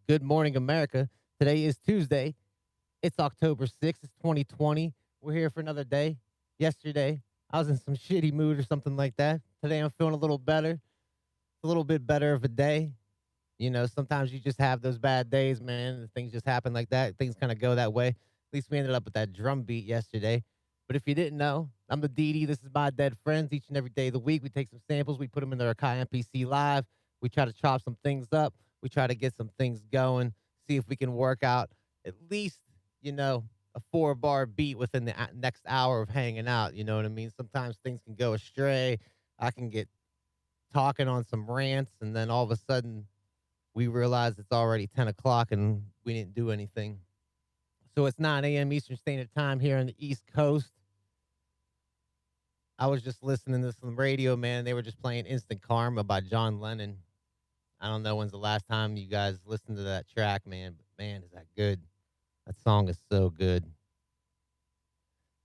Good morning, America. Today is Tuesday. It's October 6th. It's 2020. We're here for another day. Yesterday, I was in some shitty mood or something like that. Today, I'm feeling a little better. It's a little bit better of a day. You know, sometimes you just have those bad days, man. And things just happen like that. Things kind of go that way. At least we ended up with that drum beat yesterday. But if you didn't know, I'm the DD. This is my dead friends. Each and every day of the week, we take some samples, we put them in the Akai MPC Live. We try to chop some things up. We try to get some things going, see if we can work out at least, you know, a 4 bar beat within the next hour of hanging out. You know what I mean? Sometimes things can go astray. I can get talking on some rants, and then all of a sudden, we realize it's already 10 o'clock and we didn't do anything. So it's 9 a.m. Eastern Standard Time here on the East Coast. I was just listening to some radio, man. They were just playing Instant Karma by John Lennon. I don't know when's the last time you guys listened to that track, man, but man, is that good. That song is so good.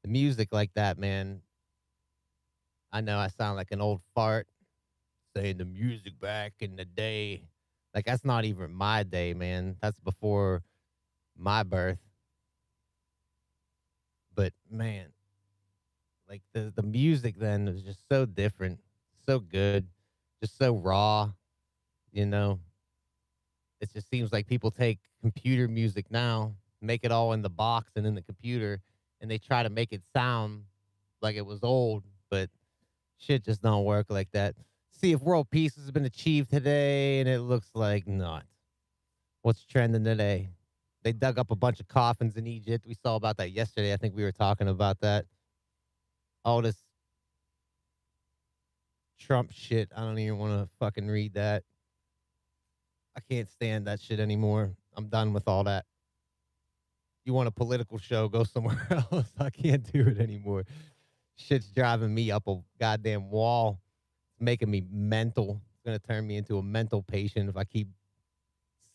The music like that, man. I know I sound like an old fart saying the music back in the day. Like, that's not even my day, man. That's before my birth. But man, like the music then was just so different, so good, just so raw, you know. It just seems like people take computer music now, make it all in the box and in the computer, and they try to make it sound like it was old, but shit just don't work like that. See if world peace has been achieved today, and it looks like not. What's trending today? They dug up a bunch of coffins in Egypt. We saw about that yesterday. I think we were talking about that. All this Trump shit. I don't even want to fucking read that. I can't stand that shit anymore. I'm done with all that. You want a political show, go somewhere else. I can't do it anymore. Shit's driving me up a goddamn wall. It's making me mental. It's going to turn me into a mental patient if I keep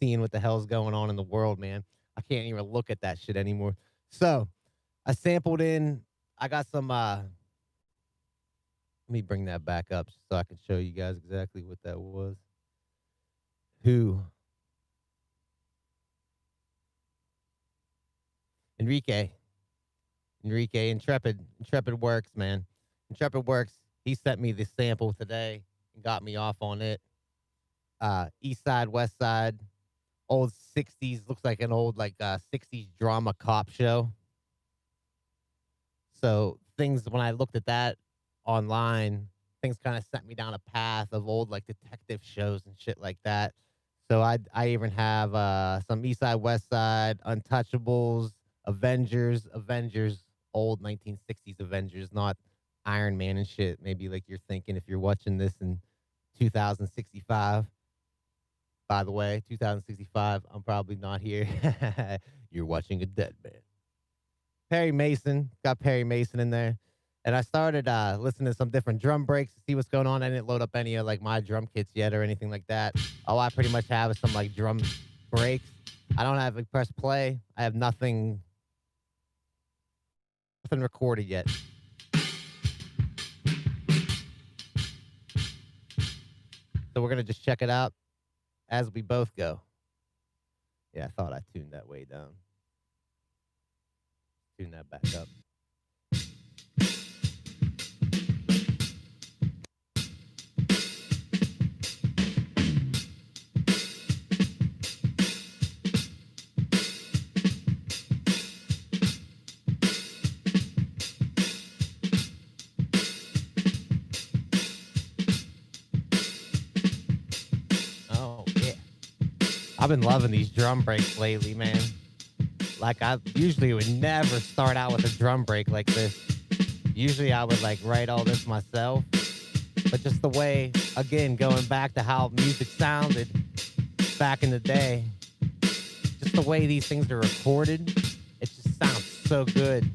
seeing what the hell's going on in the world, man. I can't even look at that shit anymore. So I sampled in. I got some. Let me bring that back up so I can show you guys exactly what that was. Who? Enrique. Intrepid Works, man. Intrepid Works. He sent me this sample today and got me off on it. East Side, West Side, old 60s, looks like an old 60s drama cop show. So things, when I looked at that online, things kind of sent me down a path of old like detective shows and shit like that. So I even have some East Side, West Side, Untouchables, Avengers, old 1960s Avengers, not Iron Man and shit. Maybe like you're thinking if you're watching this in 2065. By the way, 2065, I'm probably not here. You're watching a dead man. Perry Mason, got Perry Mason in there. And I started listening to some different drum breaks to see what's going on. I didn't load up any of like my drum kits yet or anything like that. All I pretty much have is some like drum breaks. I don't have like press play. I have nothing recorded yet. So we're gonna just check it out as we both go. Yeah, I thought I tuned that way down. Tune that back up. Oh, yeah. I've been loving these drum breaks lately, man. Like, I usually would never start out with a drum break like this. Usually I would like write all this myself. But just the way, again, going back to how music sounded back in the day, just the way these things are recorded, it just sounds so good.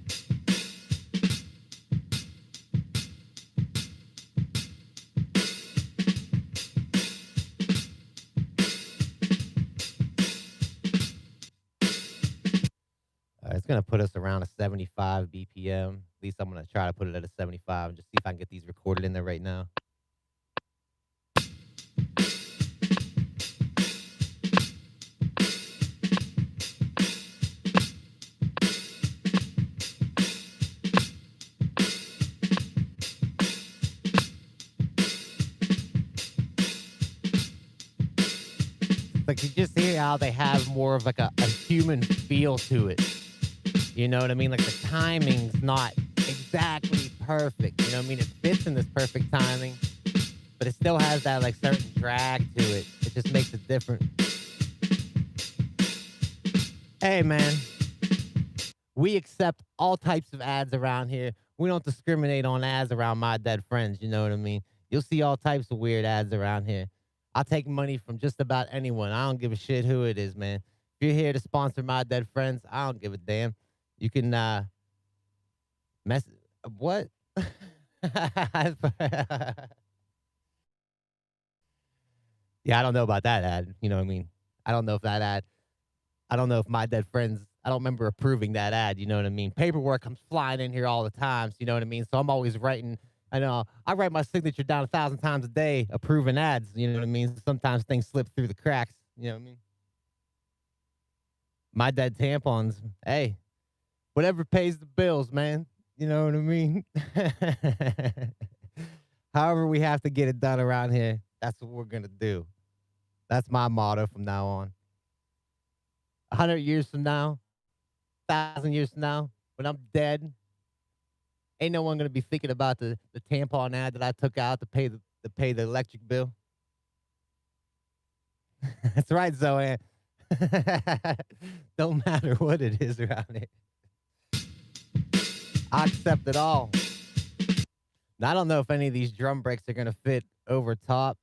It's going to put us around a 75 BPM. At least I'm going to try to put it at a 75 and just see if I can get these recorded in there right now. Like you just hear how they have more of like a human feel to it. You know what I mean? Like the timing's not exactly perfect. You know what I mean? It fits in this perfect timing, but it still has that like certain drag to it. It just makes it different. Hey man, we accept all types of ads around here. We don't discriminate on ads around My Dead Friends. You know what I mean? You'll see all types of weird ads around here. I'll take money from just about anyone. I don't give a shit who it is, man. If you're here to sponsor My Dead Friends, I don't give a damn. You can mess what? Yeah, I don't know about that ad. You know what I mean? I don't know if that ad. I don't know if My Dead Friends. I don't remember approving that ad. You know what I mean? Paperwork comes flying in here all the time. So you know what I mean? So I'm always writing. I know I write my signature down 1,000 times a day approving ads. You know what I mean? Sometimes things slip through the cracks. You know what I mean? My Dead tampons. Hey, whatever pays the bills, man. You know what I mean? However, we have to get it done around here. That's what we're gonna do. That's my motto from now on. 100 years from now, 1,000 years from now, when I'm dead, ain't no one gonna be thinking about the tampon ad that I took out to pay the electric bill. That's right, Zoe. Don't matter what it is around here. I accept it all. Now, I don't know if any of these drum breaks are gonna fit over top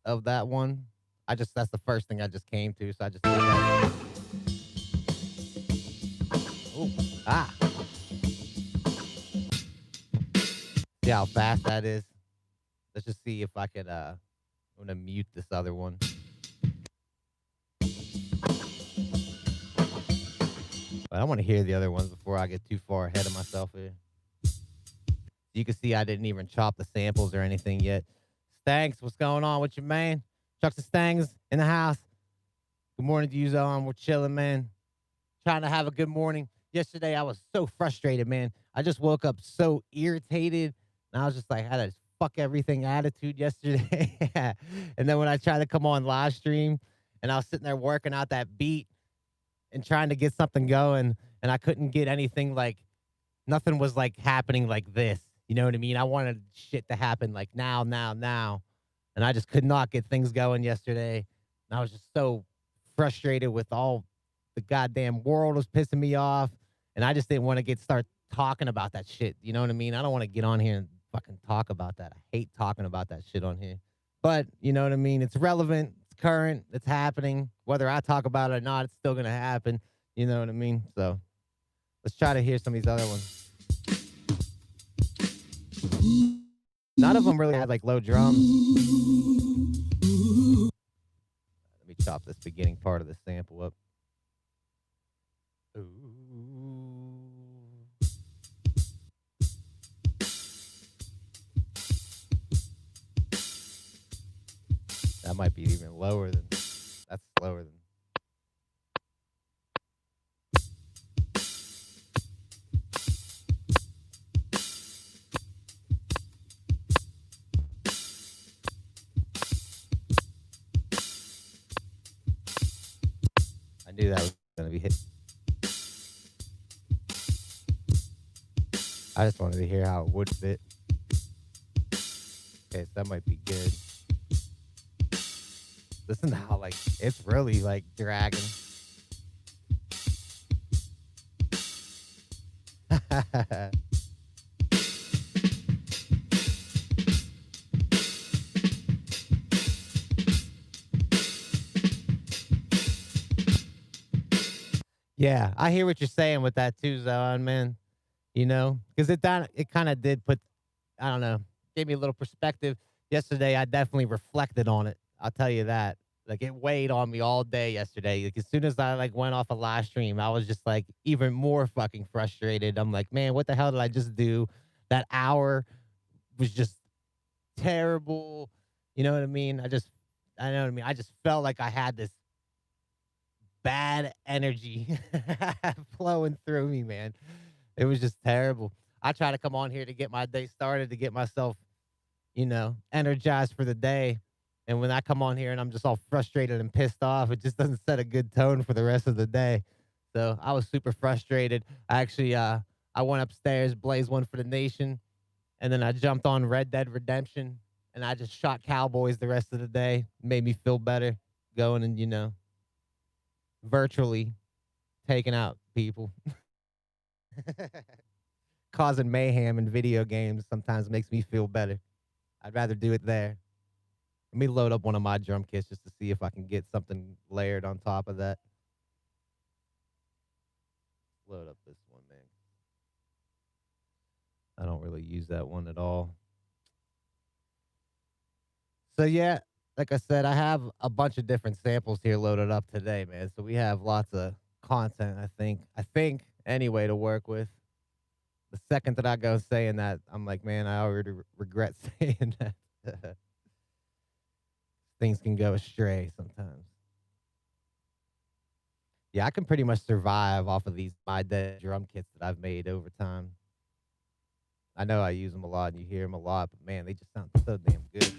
of that one. That's the first thing I just came to, so I just did that. Ooh, ah. See how fast that is? Let's just see if I could, I'm gonna mute this other one. But I want to hear the other ones before I get too far ahead of myself here. You can see I didn't even chop the samples or anything yet. Stanks, what's going on with you, man? Chucks and Stangs in the house. Good morning to you, Zon. We're chilling, man. Trying to have a good morning. Yesterday, I was so frustrated, man. I just woke up so irritated. And I was just like, I had a fuck everything attitude yesterday. And then when I tried to come on live stream and I was sitting there working out that beat and trying to get something going, and I couldn't get anything like, nothing was like happening like this. You know what I mean? I wanted shit to happen like now. And I just could not get things going yesterday. And I was just so frustrated with all the goddamn world was pissing me off. And I just didn't want to start talking about that shit. You know what I mean? I don't want to get on here and fucking talk about that. I hate talking about that shit on here. But you know what I mean? It's relevant. It's current. It's happening. Whether I talk about it or not, it's still going to happen. You know what I mean? So let's try to hear some of these other ones. None of them really had like low drums. Let me chop this beginning part of the sample up. Ooh. That might be even lower than, that's slower than. I knew that was going to be hit. I just wanted to hear how it would fit. Okay, so that might be good. Listen to how, like, it's really, like, dragging. Yeah, I hear what you're saying with that too, Zon, man. You know, because it kind of did put, I don't know, gave me a little perspective. Yesterday, I definitely reflected on it. I'll tell you that. Like it weighed on me all day yesterday. Like as soon as I like went off a live stream, I was just like even more fucking frustrated. I'm like, man, what the hell did I just do? That hour was just terrible. You know what I mean? I know what I mean. I just felt like I had this bad energy flowing through me, man. It was just terrible. I try to come on here to get my day started, to get myself, you know, energized for the day. And when I come on here and I'm just all frustrated and pissed off, it just doesn't set a good tone for the rest of the day. So I was super frustrated. I went upstairs, blazed one for the nation, and then I jumped on Red Dead Redemption, and I just shot cowboys the rest of the day. Made me feel better going and, virtually taking out people. Causing mayhem in video games sometimes makes me feel better. I'd rather do it there. Let me load up one of my drum kits just to see if I can get something layered on top of that. Load up this one, man. I don't really use that one at all. So yeah, like I said, I have a bunch of different samples here loaded up today, man. So we have lots of content, I think anyway, to work with. The second that I go saying that, I'm like, man, I already regret saying that. Things can go astray sometimes. Yeah, I can pretty much survive off of these My Dead drum kits that I've made over time. I know I use them a lot and you hear them a lot, but man, they just sound so damn good.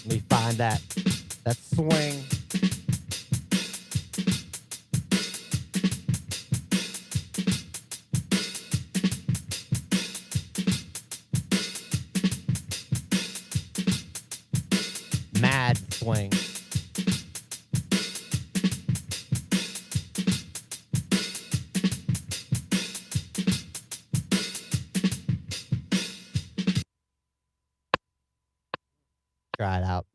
Let me find that swing. Mad swing. Try it out.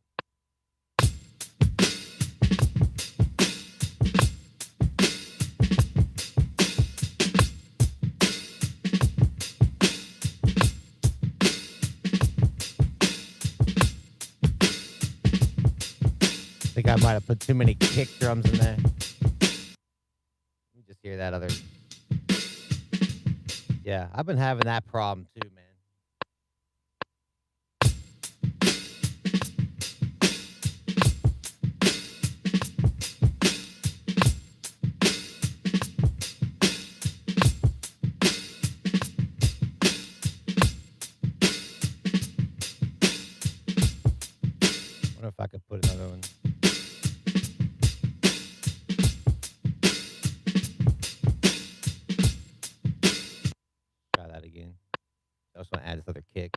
I think I might have put too many kick drums in there. You just hear that other. Yeah, I've been having that problem too, man. I wonder if I could put another one. Try that again. I just want to add this other kick.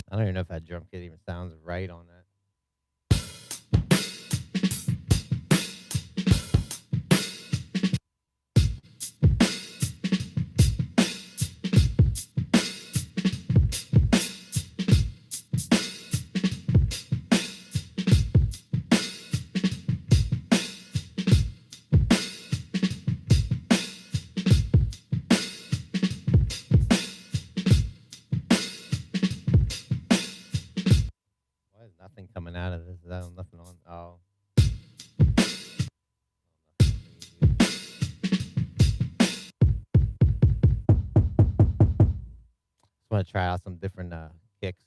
I don't even know if that drum kit even sounds right on that. Why is nothing coming out of this? Is that nothing on? Oh. Just want to try out some different kicks.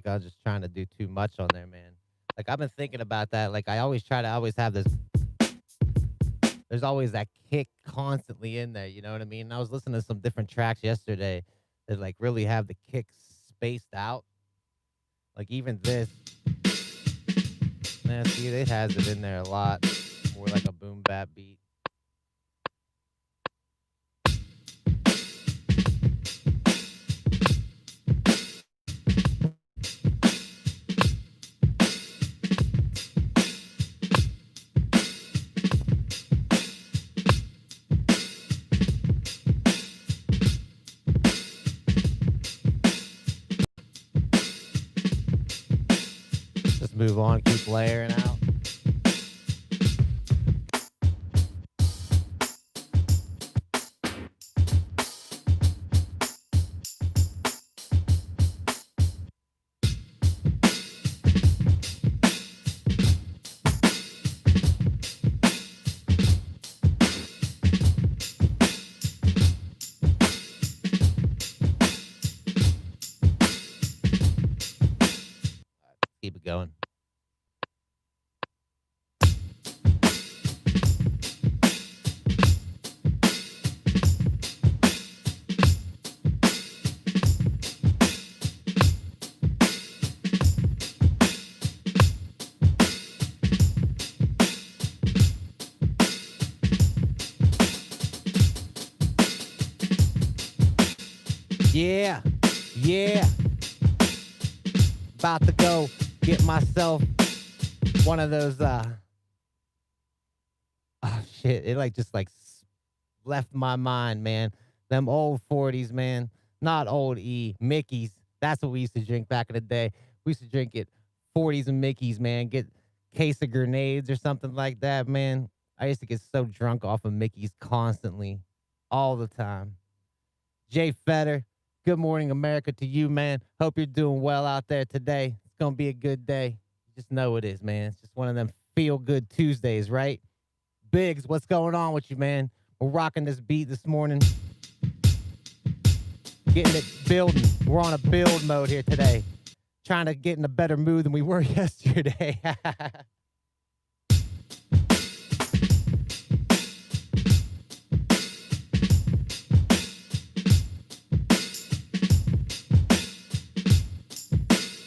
like I'm just trying to do too much on there, man. Like I've been thinking about that. Like I always try to always have this. There's always that kick constantly in there. You know what I mean? And I was listening to some different tracks yesterday that like really have the kick spaced out. Like even this, man. See, it has it in there a lot. More like a boom bap beat. Just move on, keep layering out. Keep it going. Yeah, yeah. About to go get myself one of those oh shit, it like just like left my mind, man. Them old 40s, man. Not old Mickey's. That's what we used to drink back in the day. We used to drink it 40s and Mickey's, man. Get case of grenades or something like that, man. I used to get so drunk off of Mickey's constantly, all the time. Jay Fetter, good morning, America, to you, man. Hope you're doing well out there today. It's going to be a good day. Just know it is, man. It's just one of them feel-good Tuesdays, right? Biggs, what's going on with you, man? We're rocking this beat this morning. Getting it building. We're on a build mode here today. Trying to get in a better mood than we were yesterday.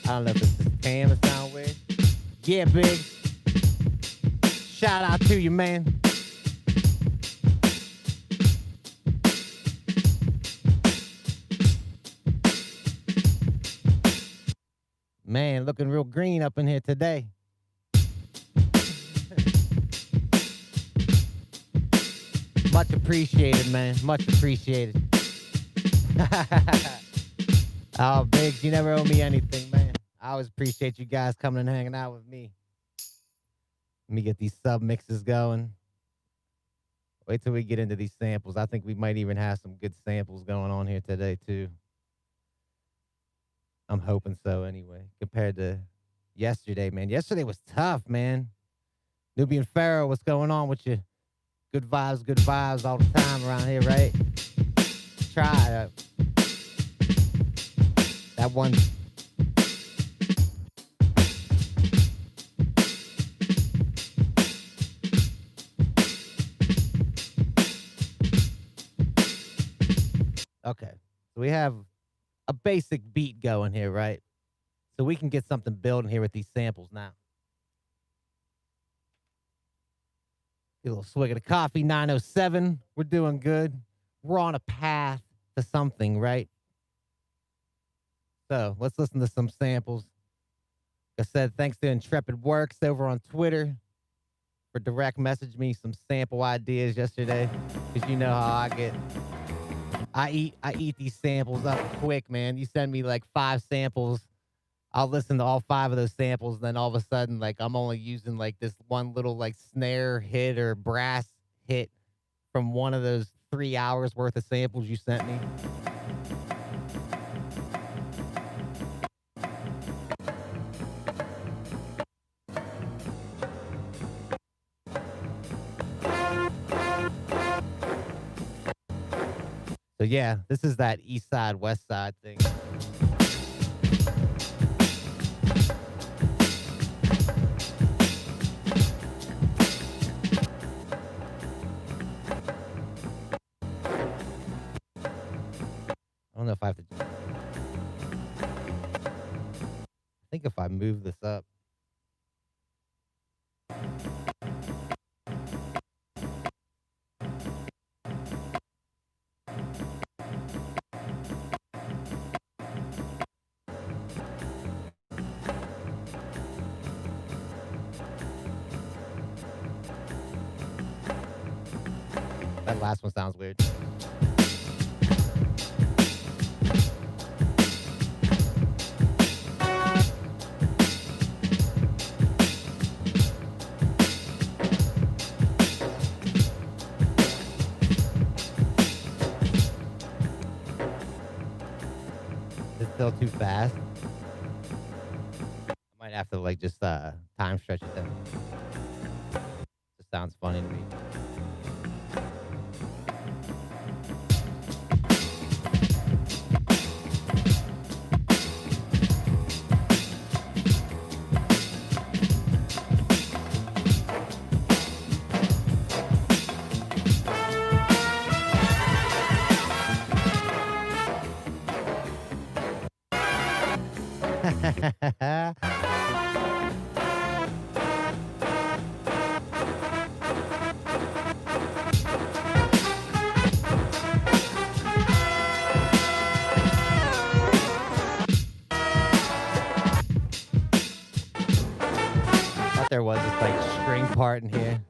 I don't know if it's this cam that sound weird. Yeah, big. Shout out to you, man. Man, looking real green up in here today. Much appreciated, man. Much appreciated. Oh, Biggs, you never owe me anything, man. I always appreciate you guys coming and hanging out with me. Let me get these sub mixes going. Wait till we get into these samples. I think we might even have some good samples going on here today, too. I'm hoping so anyway, compared to yesterday, man. Yesterday was tough, man. Nubian Pharaoh, what's going on with you? Good vibes all the time around here, right? Try that one. Okay, so we have a basic beat going here, right? So we can get something building here with these samples now. Get a little swig of the coffee, 907. We're doing good. We're on a path to something, right? So let's listen to some samples. Like I said, thanks to Intrepid Works over on Twitter for direct message me some sample ideas yesterday. Because you know how I get. I eat these samples up quick, man. You send me like 5 samples. I'll listen to all 5 of those samples. Then all of a sudden, like I'm only using like this one little like snare hit or brass hit from one of those 3 hours worth of samples you sent me. So yeah, this is that east side, west side thing. move this up. That last one sounds weird. It's still too fast. I might have to like just time stretch it down. Just sounds funny to me. Thought there was this like string part in here.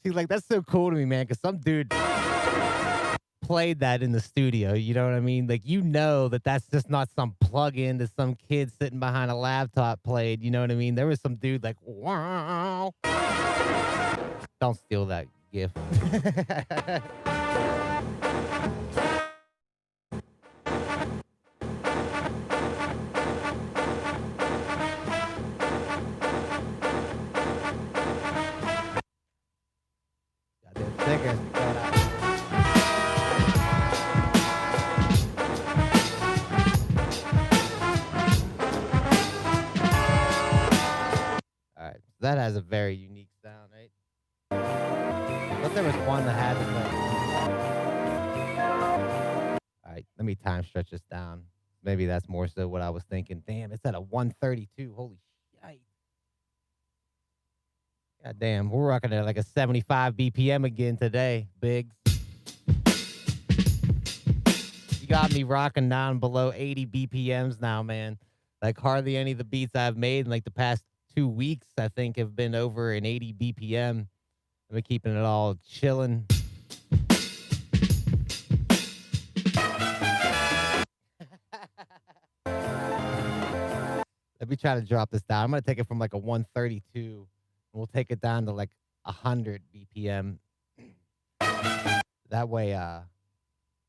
See, like that's so cool to me, man. Because some dude played that in the studio. You know what I mean? Like you know that that's just not some plug-in that some kid sitting behind a laptop played. You know what I mean? There was some dude like, wow. Don't steal that gift. Goddamn stickers. All right, so that has a very unique sound, right? But there was one that had it like. All right, let me time stretch this down. Maybe that's more so what I was thinking. Damn, it's at a 132. Holy shit. God damn, we're rocking at like a 75 BPM again today, Biggs. You got me rocking down below 80 BPMs now, man. Like hardly any of the beats I've made in like the past 2 weeks, I think, have been over an 80 BPM. I've been keeping it all chilling. Let me try to drop this down. I'm going to take it from like a 132. And we'll take it down to like 100 BPM. That way,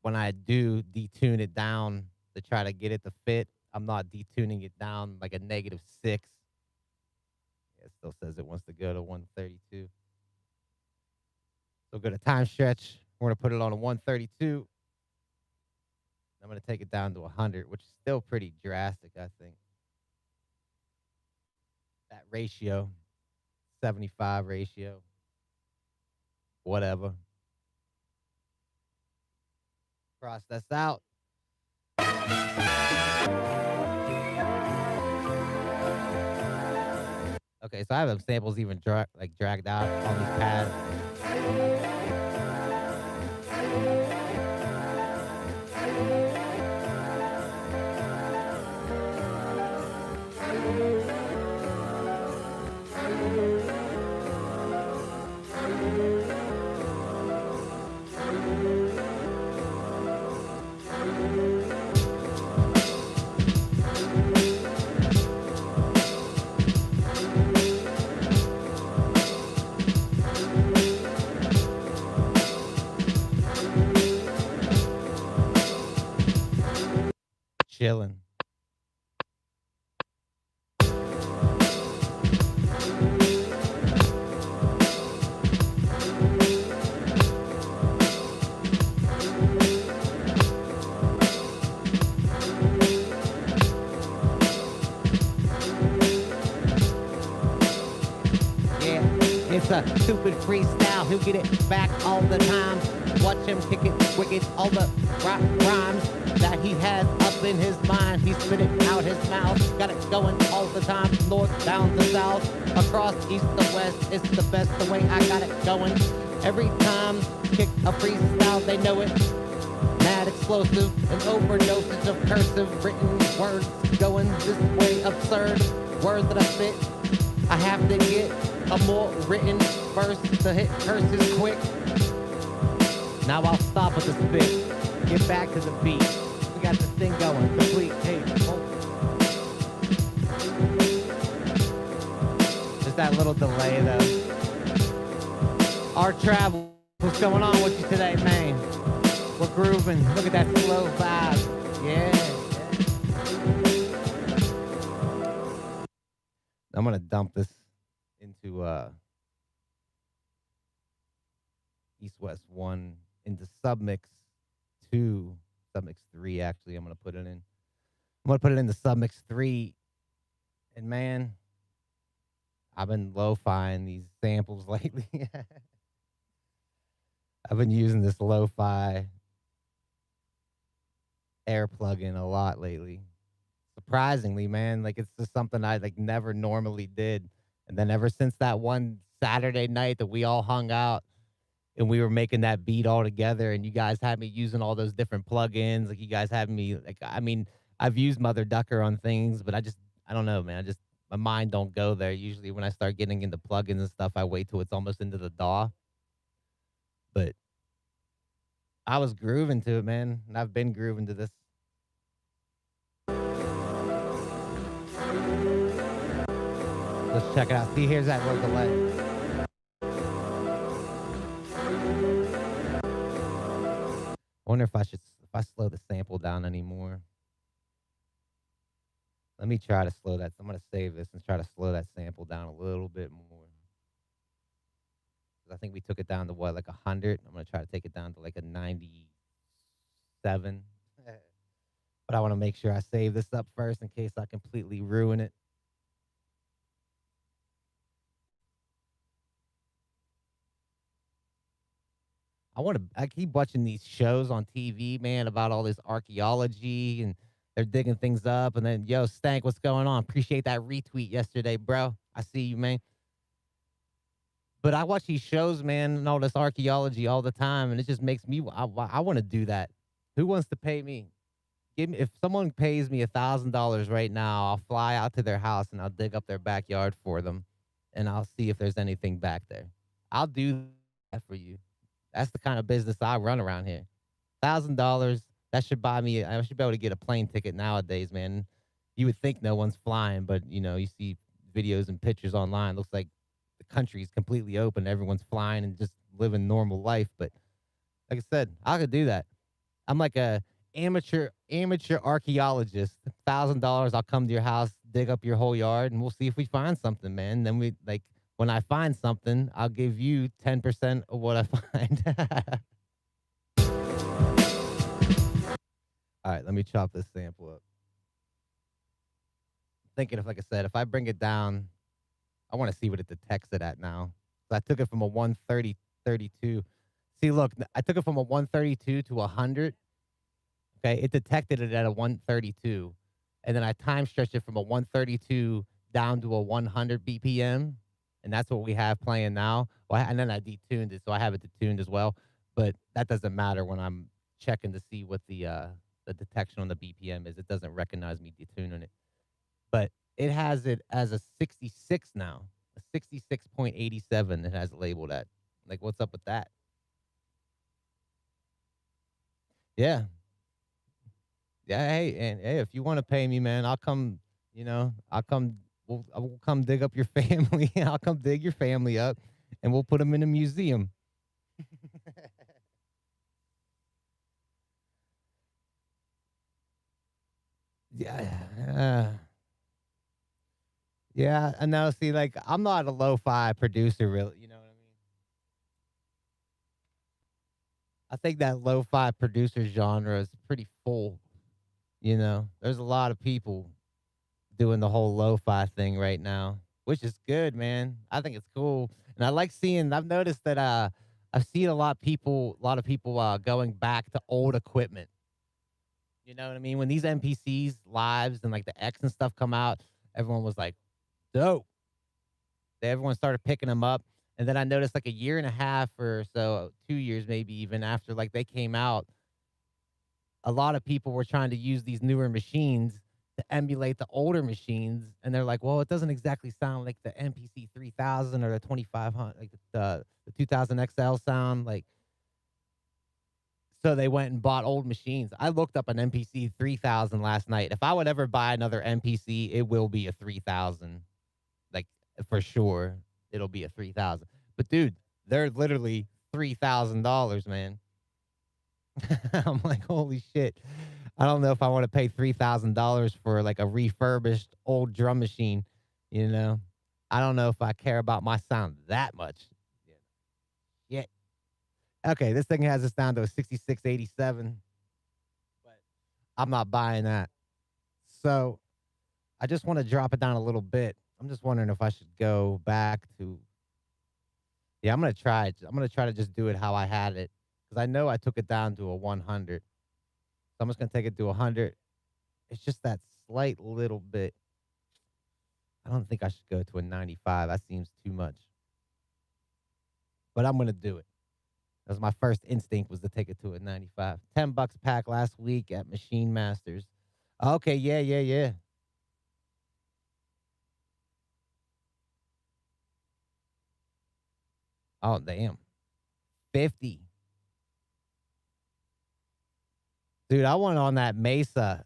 when I do detune it down to try to get it to fit, I'm not detuning it down like a -6. Yeah, it still says it wants to go to 132. So go to time stretch. We're going to put it on a 132. I'm going to take it down to 100, which is still pretty drastic, I think. That ratio, 75 ratio, whatever. Cross this out. Okay, so I have them samples even dragged out on these pads. Chilling. a stupid freestyle. He'll get it back all the time. Watch him kick it wicked. All the rhymes that he has up in his mind, he spit it out his mouth. Got it going all the time. North down to south, across east to west. It's the best the way I got it going. Every time kick a freestyle, they know it. Mad explosive, an overdosage of cursive written words going this way absurd. Words that I spit, I have to get a more written verse to hit curses quick. Now I'll stop with the spit, get back to the beat. We got this thing going, complete. Hey, just that little delay though. Our travel, what's going on with you today, man? We're grooving. Look at that slow vibe. Yeah. I'm gonna dump this into East West 1 into submix 2, submix 3 actually. I'm gonna put it in. I'm gonna put it into submix 3. And man, I've been lo-fiing these samples lately. I've been using this lo-fi air plugin a lot lately. Surprisingly, man, like it's just something I like never normally did. And then ever since that one Saturday night that we all hung out and we were making that beat all together and you guys had me using all those different plugins, like you guys had me like, I mean, I've used Mother Ducker on things, but I don't know, man. My mind don't go there. Usually when I start getting into plugins and stuff, I wait till it's almost into the DAW. But I was grooving to it, man. And I've been grooving to this. Let's check it out. See, here's that little delay. I wonder if I slow the sample down anymore. Let me try to slow that. I'm going to save this and try to slow that sample down a little bit more. I think we took it down to what, like 100? I'm going to try to take it down to like a 97. But I want to make sure I save this up first in case I completely ruin it. I keep watching these shows on TV, man, about all this archaeology and they're digging things up. And then, yo, Stank, what's going on? Appreciate that retweet yesterday, bro. I see you, man. But I watch these shows, man, and all this archaeology all the time, and it just makes me. I want to do that. Who wants to pay me? If someone pays me $1,000 right now, I'll fly out to their house and I'll dig up their backyard for them, and I'll see if there's anything back there. I'll do that for you. That's the kind of business I run around here. $1,000. That should buy me. I should be able to get a plane ticket nowadays, man. You would think no one's flying, but you see videos and pictures online. Looks like the country is completely open. Everyone's flying and just living normal life. But like I said, I could do that. I'm like a amateur archaeologist. $1,000, I'll come to your house, dig up your whole yard, and we'll see if we find something, man. Then when I find something, I'll give you 10% of what I find. All right, let me chop this sample up. Thinking if, like I said, if I bring it down, I want to see what it detects it at now. So I took it from a 130.32. See, look, I took it from a 132 to 100. Okay, it detected it at a 132. And then I time stretched it from a 132 down to a 100 BPM. And that's what we have playing now. Well, and then I detuned it, so I have it detuned as well. But that doesn't matter when I'm checking to see what the detection on the BPM is. It doesn't recognize me detuning it. But it has it as a 66 now, a 66.87 it has it labeled at. Like, what's up with that? Yeah. Yeah, hey, if you want to pay me, man, I'll come, I'll come dig up your family. I'll come dig your family up and we'll put them in a museum. Yeah. Yeah, and now see, like, I'm not a lo-fi producer, really. You know what I mean? I think that lo-fi producer genre is pretty full. There's a lot of people doing the whole lo-fi thing right now. which is good, man. I think it's cool, and I like seeing. I've noticed that I've seen a lot of people going back to old equipment. You know what I mean? When these NPCs lives and like the X and stuff come out, everyone was like, dope. Everyone started picking them up. And then I noticed like a year and a half or so, 2 years maybe even after like they came out, a lot of people were trying to use these newer machines to emulate the older machines. And they're like, well, it doesn't exactly sound like the MPC 3000 or the 2500, like the 2000 XL sound. Like, so they went and bought old machines. I looked up an MPC 3000 last night. If I would ever buy another MPC, it will be a 3000. Like, for sure, it'll be a 3000. But dude, they're literally $3,000, man. I'm like, holy shit. I don't know if I want to pay $3,000 for like a refurbished old drum machine, you know. I don't know if I care about my sound that much. Yeah. Okay, this thing has us down to a 6687, but I'm not buying that. So I just want to drop it down a little bit. I'm just wondering if I should go back to. Yeah, I'm gonna try it. I'm gonna try to just do it how I had it because I know I took it down to a 100. So I'm just gonna take it to 100. It's just that slight little bit. I don't think I should go to a 95. That seems too much. But I'm gonna do it. That was my first instinct was to take it to a 95. $10 pack last week at Machine Masters. Okay, yeah, yeah, yeah. Oh damn. 50. Dude, I went on that Mesa.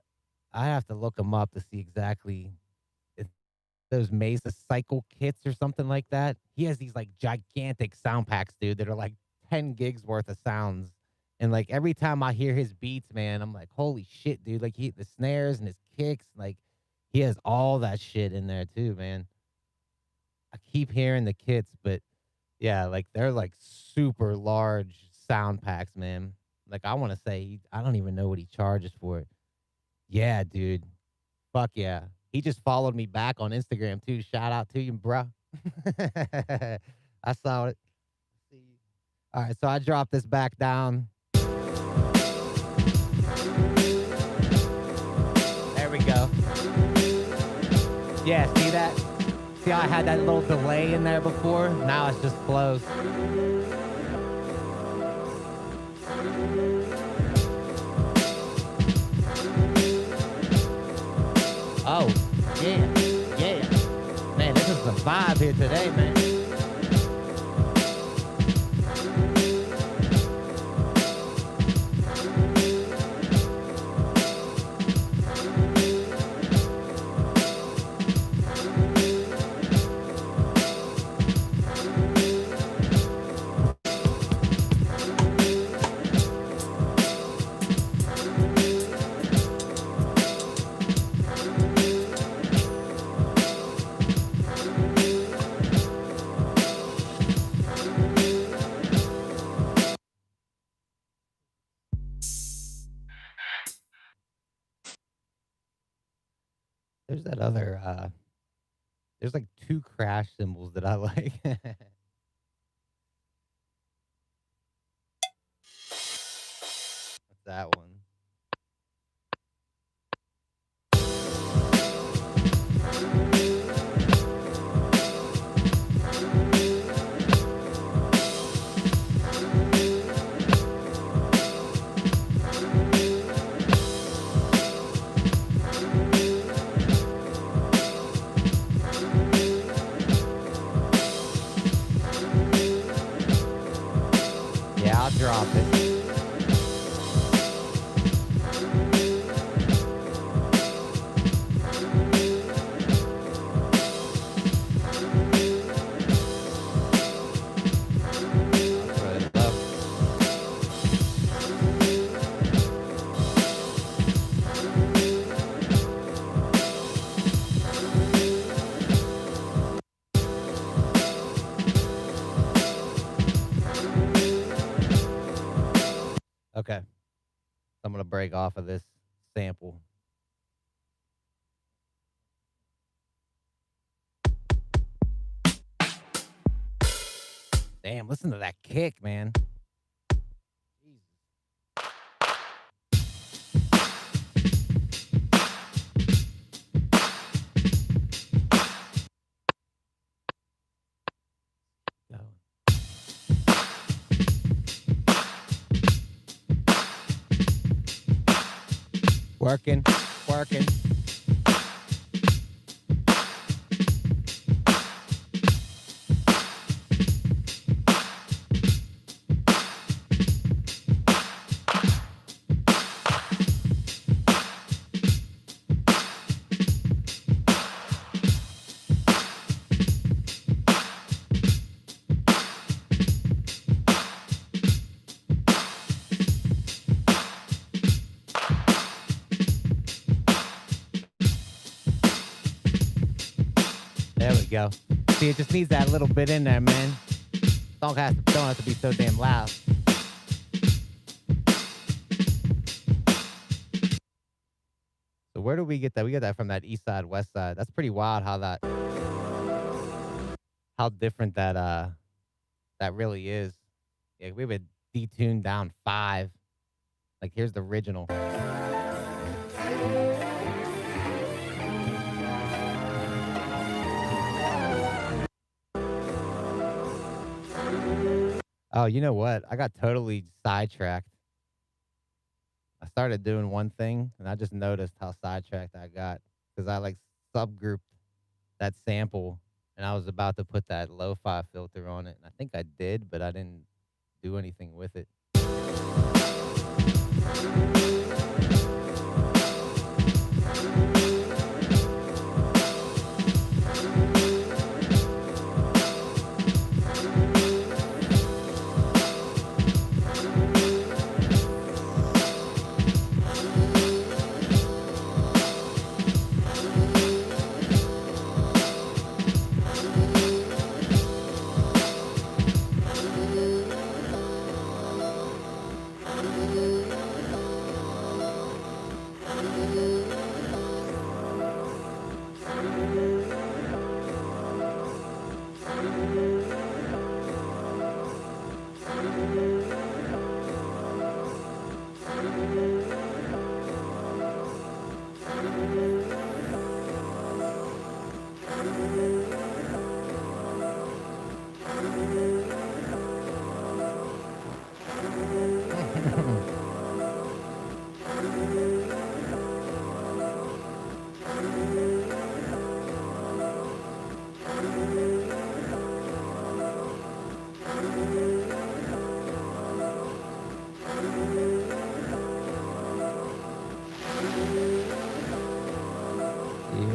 I have to look them up to see exactly if those Mesa cycle kits or something like that. He has these like gigantic sound packs, dude, that are like 10 gigs worth of sounds. And like every time I hear his beats, man, I'm like, holy shit, dude. Like the snares and his kicks, like he has all that shit in there too, man. I keep hearing the kits, but yeah, like they're like super large sound packs, man. Like I want to say, I don't even know what he charges for it. Yeah, dude. Fuck yeah. He just followed me back on Instagram too. Shout out to you, bruh. I saw it. All right, so I dropped this back down. There we go. Yeah, see that? See how I had that little delay in there before? Now it's just flows. Oh, yeah, yeah. Man, this is a vibe here today, man. There's that other, there's like two crash cymbals that I like. What's that one? Yeah, I'll drop it. I'll throw it low. Okay. I'm going to break off of this sample. Damn, listen to that kick, man. Working, working. There we go. See, it just needs that little bit in there, man. Don't have to be so damn loud. So where do we get that? We get that from that east side, west side. That's pretty wild how different that really is. Yeah, we would detune down 5. Like here's the original. Oh, you know what? I got totally sidetracked. I started doing one thing, and I just noticed how sidetracked I got because I like subgrouped that sample, and I was about to put that lo-fi filter on it. And I think I did, but I didn't do anything with it.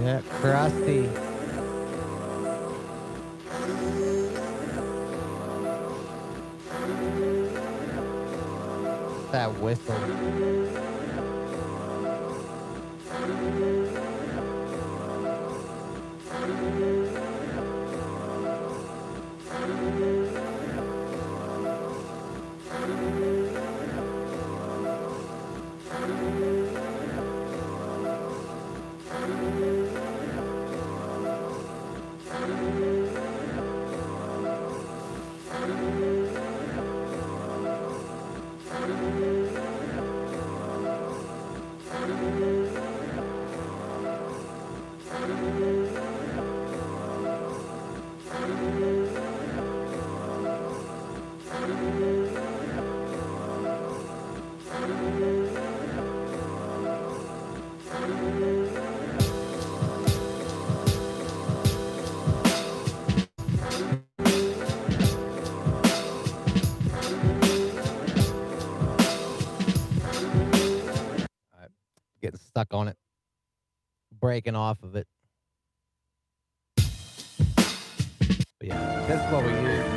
Yeah, crusty. That whistle. Getting stuck on it, breaking off of it. But yeah, this is what we use.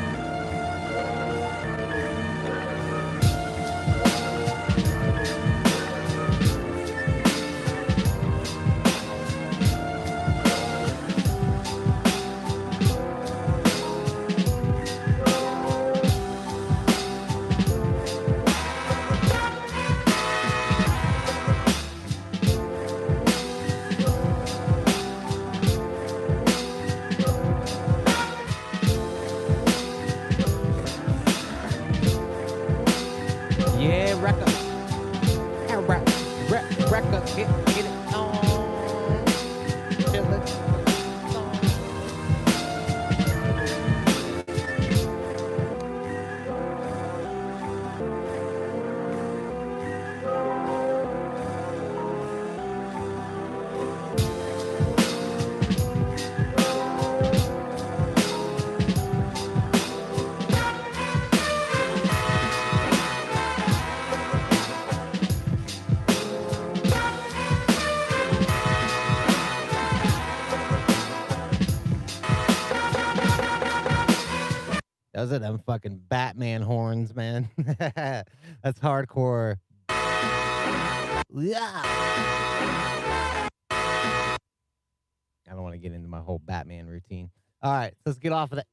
records, get it on. Feel it. Those are them fucking Batman horns, man. That's hardcore. Yeah. I don't want to get into my whole Batman routine. All right, so let's get off of the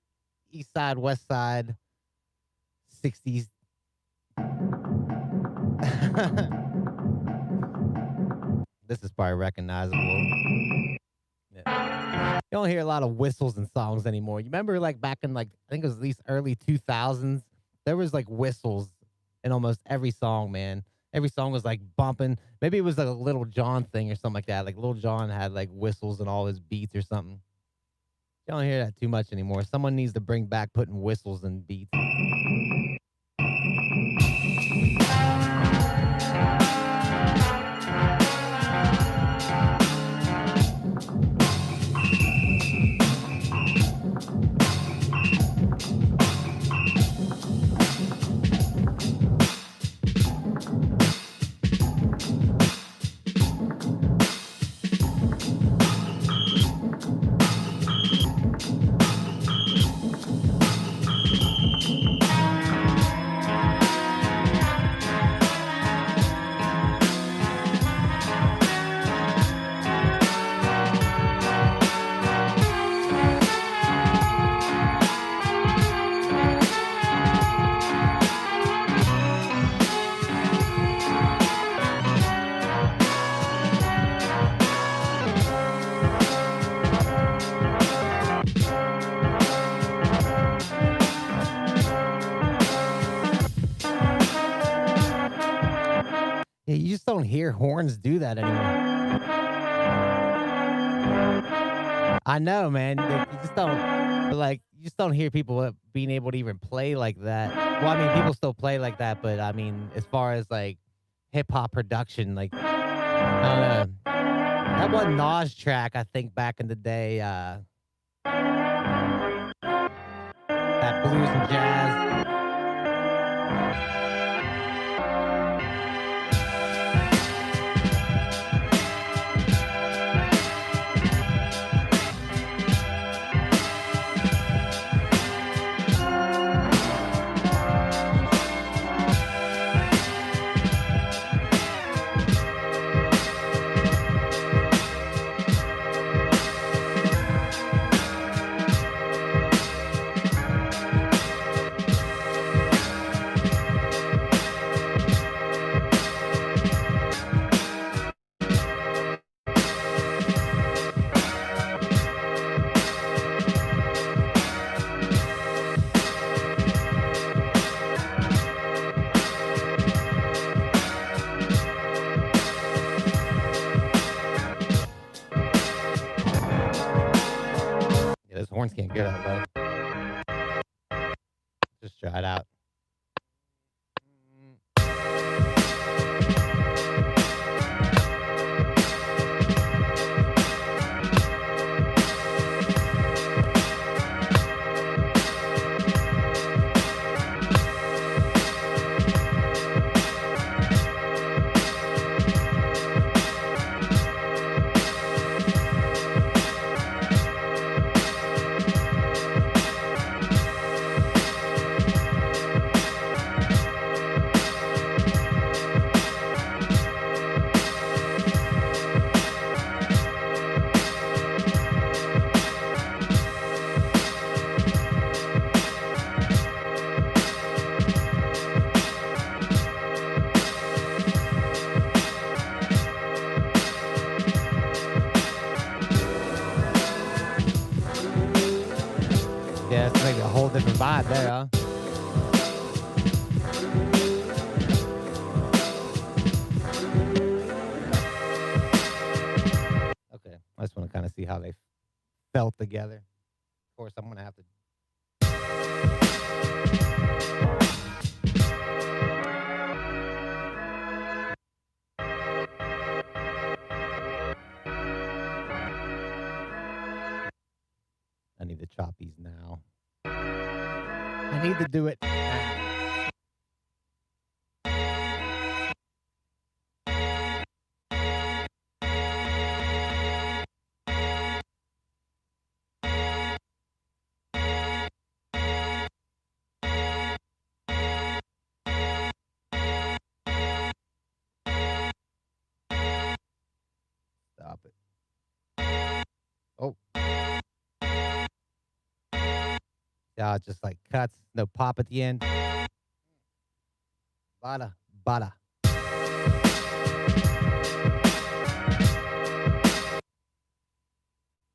east side, west side, 60s. This is probably recognizable. Yeah. You don't hear a lot of whistles in songs anymore. You remember like back in like, I think it was at least early 2000s, there was like whistles in almost every song, man. Every song was like bumping. Maybe it was like a Little John thing or something like that. Like Little John had like whistles in all his beats or something. You don't hear that too much anymore. Someone needs to bring back putting whistles in beats. Yeah, you just don't hear horns do that anymore. I know, man. You just don't like. You just don't hear people being able to even play like that. Well, I mean, people still play like that, but I mean, as far as like hip hop production, like I don't know. That one Nas track, I think back in the day, that blues and jazz. Those horns can't get out low. Just try it out. Yeah, it's like a whole different vibe there, huh? felt together. Of course, I'm gonna have to. I need to chop these now. I need to do it now. Stop it. Oh. Yeah, just like cuts, no pop at the end. Bada, bada.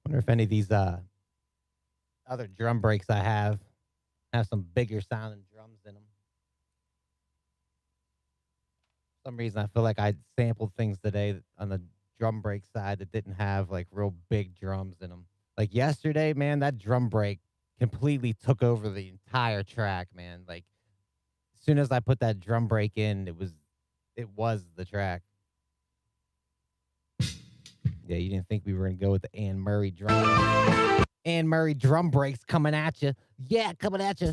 Wonder if any of these other drum breaks I have some bigger sounding drums in them. For some reason I feel like I sampled things today on the drum break side that didn't have like real big drums in them. Like yesterday, man, that drum break completely took over the entire track, man. Like as soon as I put that drum break in, it was the track. Yeah, you didn't think we were gonna go with the Anne Murray drum. Anne Murray drum breaks coming at you. Yeah, coming at you.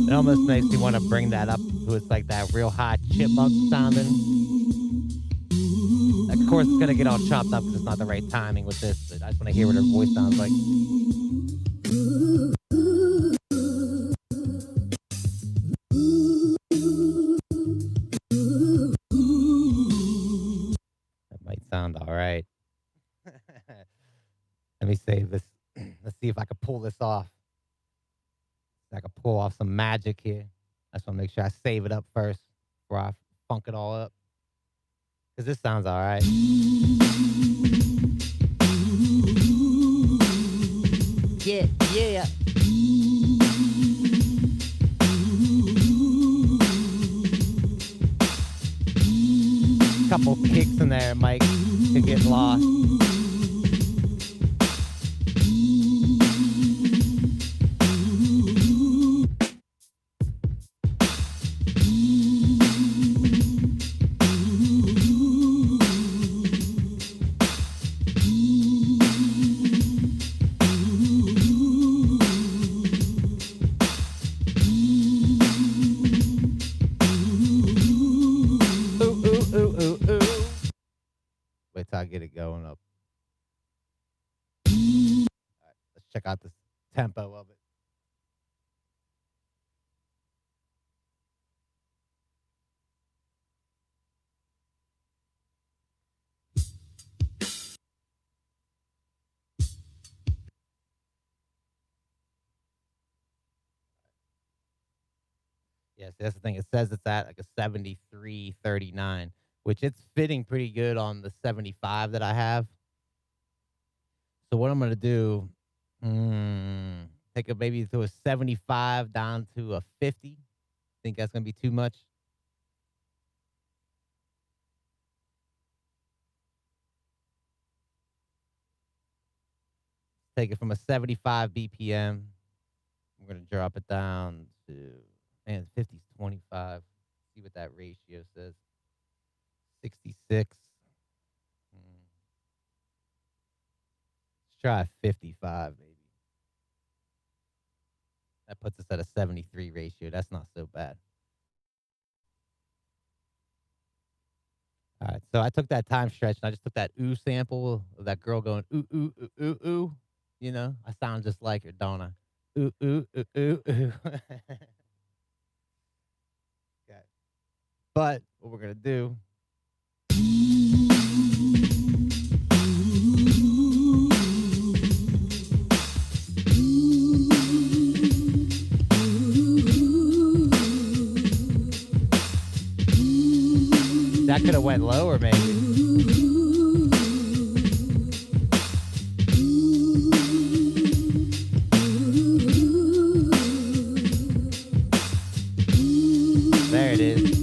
It almost makes me want to bring that up to it's like that real high chipmunk sounding. Like, of course, it's going to get all chopped up because it's not the right timing with this, but I just want to hear what her voice sounds like. That might sound all right. Let me save this. Let's see if I can pull this off. I can pull off some magic here. I just want to make sure I save it up first before I funk it all up. Because this sounds all right. Yeah, yeah. Couple kicks in there, Mike, to get lost. Wait till I get it going up. All right, let's check out the tempo of it. Yes, that's the thing. It says it's at like a 73.39, which it's fitting pretty good on the 75 that I have. So what I'm going to do, take it maybe to a 75 down to a 50. Think that's going to be too much? take it from a 75 BPM. We're going to drop it down to, man, 50's 25. See what that ratio says. 66. Let's try 55, maybe. That puts us at a 73 ratio. That's not so bad. All right, so I took that time stretch and I just took that ooh sample of that girl going ooh, ooh, ooh, ooh, ooh. You know, I sound just like her, don't I? Ooh, ooh, ooh, ooh, ooh. Okay. But what we're going to do. That could have went lower, maybe. There it is.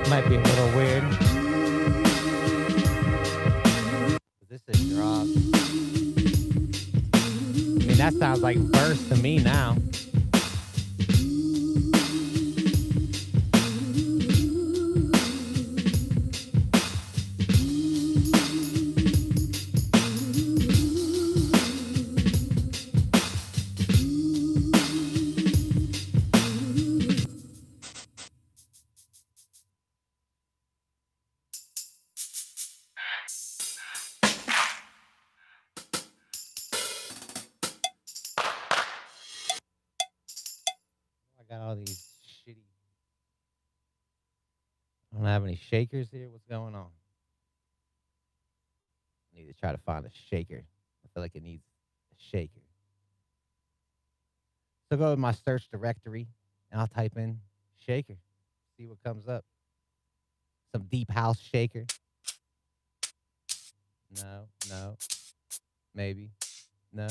Might be a little weird. This is drop. I mean, that sounds like verse to me now. I got all these shitty. I don't have any shakers here. What's going on? I need to try to find a shaker. I feel like it needs a shaker. So go to my search directory and I'll type in shaker. See what comes up. Some deep house shaker. No. Maybe. No.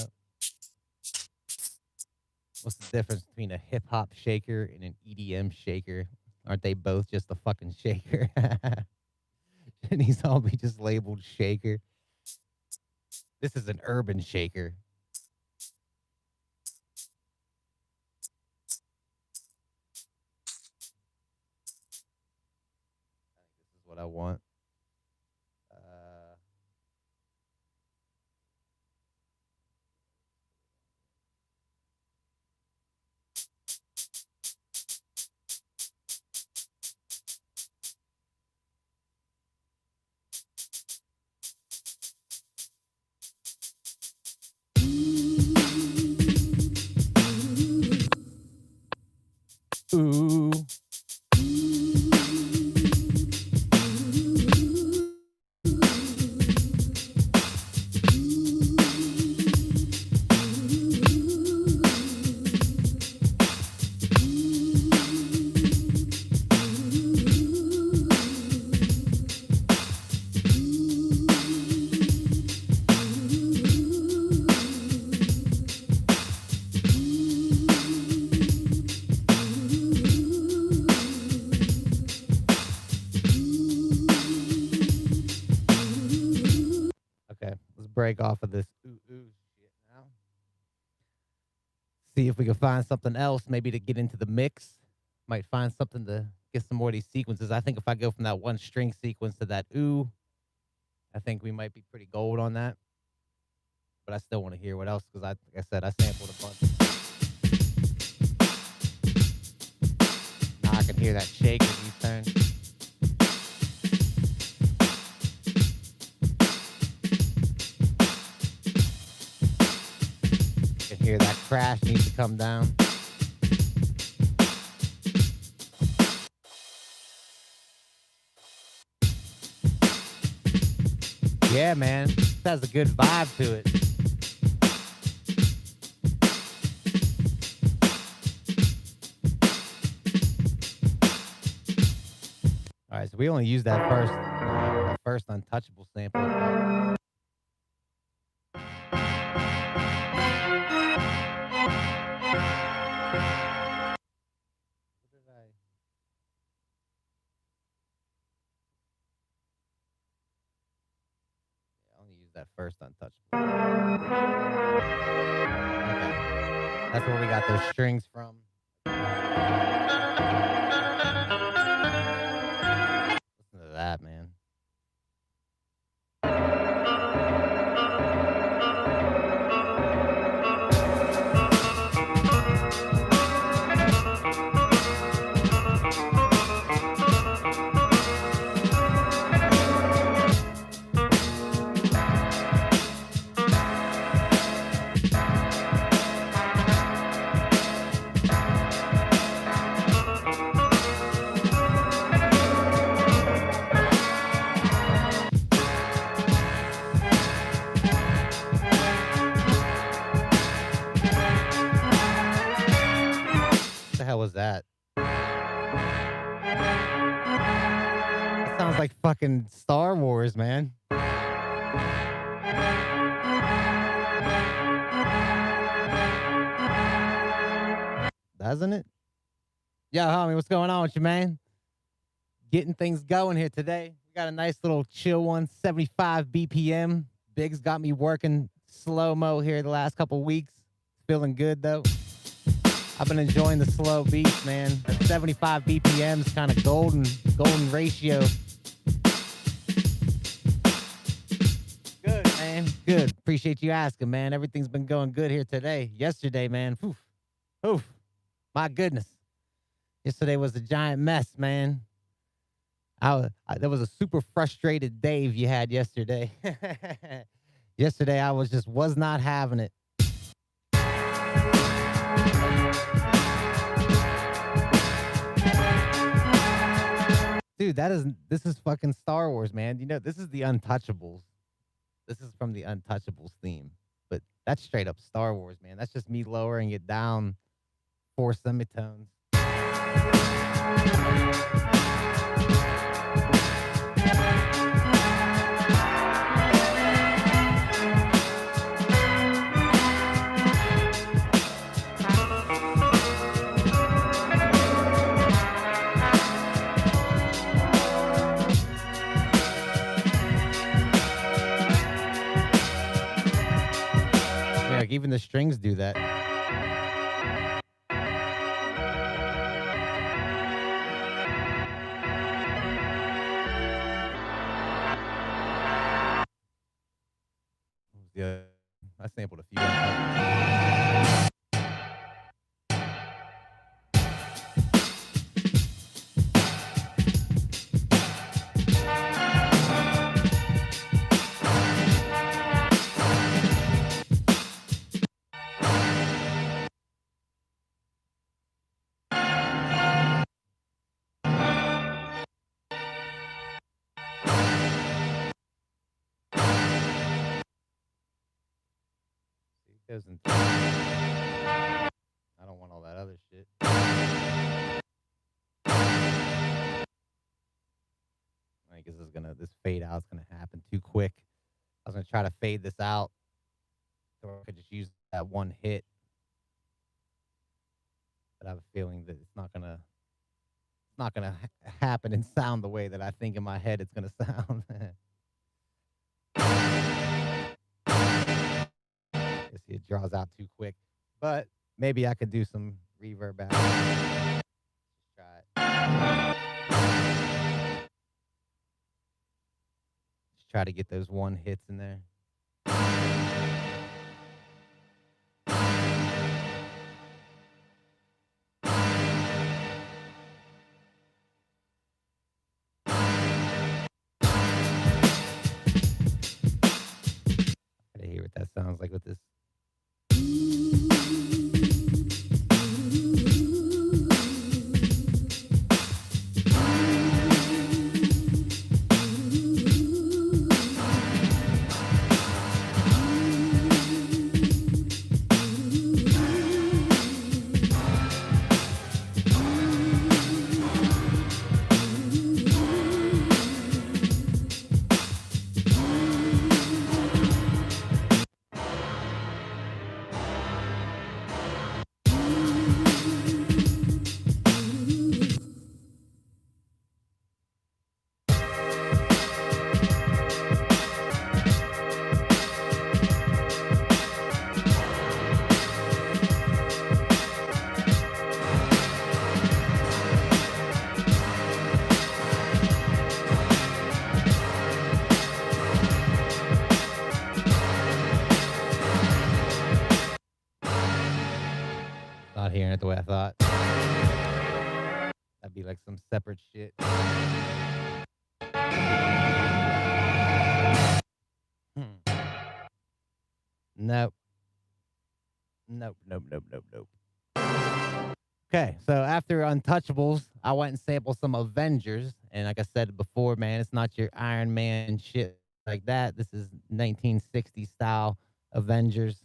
What's the difference between a hip hop shaker and an EDM shaker? Aren't they both just a fucking shaker? And these all be just labeled shaker. This is an urban shaker. I think this is what I want. Ooh. Okay, let's break off of this ooh shit now. See if we can find something else, maybe to get into the mix. Might find something to get some more of these sequences. I think if I go from that one string sequence to that ooh, I think we might be pretty gold on that. but I still want to hear what else because like I said, I sampled a bunch. Now I can hear that shake as you turn. You can hear that crash needs to come down. Yeah, man. This has a good vibe to it. All right, so we only used that first untouchable sample. What did I? Yeah, I only used that first untouchable. Okay, that's where we got those strings from. Listen to that, man. What the hell was that? That sounds like fucking Star Wars, man. Doesn't it? Yo, homie, what's going on with you, man? Getting things going here today. We got a nice little chill one, 75 BPM. Biggs got me working slow mo here the last couple weeks. Feeling good though. I've been enjoying the slow beats, man. That 75 BPM's kind of golden ratio. Good, man. Good. Appreciate you asking, man. Everything's been going good here today. Yesterday, man. Oof. My goodness. Yesterday was a giant mess, man. There was a super frustrated Dave you had yesterday. Yesterday, I was not having it. Dude, this is fucking Star Wars, man. You know, this is the Untouchables. This is from the Untouchables theme. But that's straight up Star Wars, man. That's just me lowering it down 4 semitones. Yeah, like even the strings do that. Yeah, I sampled a few. Doesn't. I don't want all that other shit. I think this fade out's gonna happen too quick. I was gonna try to fade this out, so I could just use that one hit. But I have a feeling that it's not gonna happen and sound the way that I think in my head it's gonna sound. I see it draws out too quick, but maybe I could do some reverb out. Just try it. Just try to get those one hits in there. what that sounds like with this. Not hearing it the way I thought. That'd be like some separate shit. Nope. Nope. Okay, so after Untouchables, I went and sampled some Avengers. And like I said before, man, it's not your Iron Man shit like that. This is 1960s style Avengers.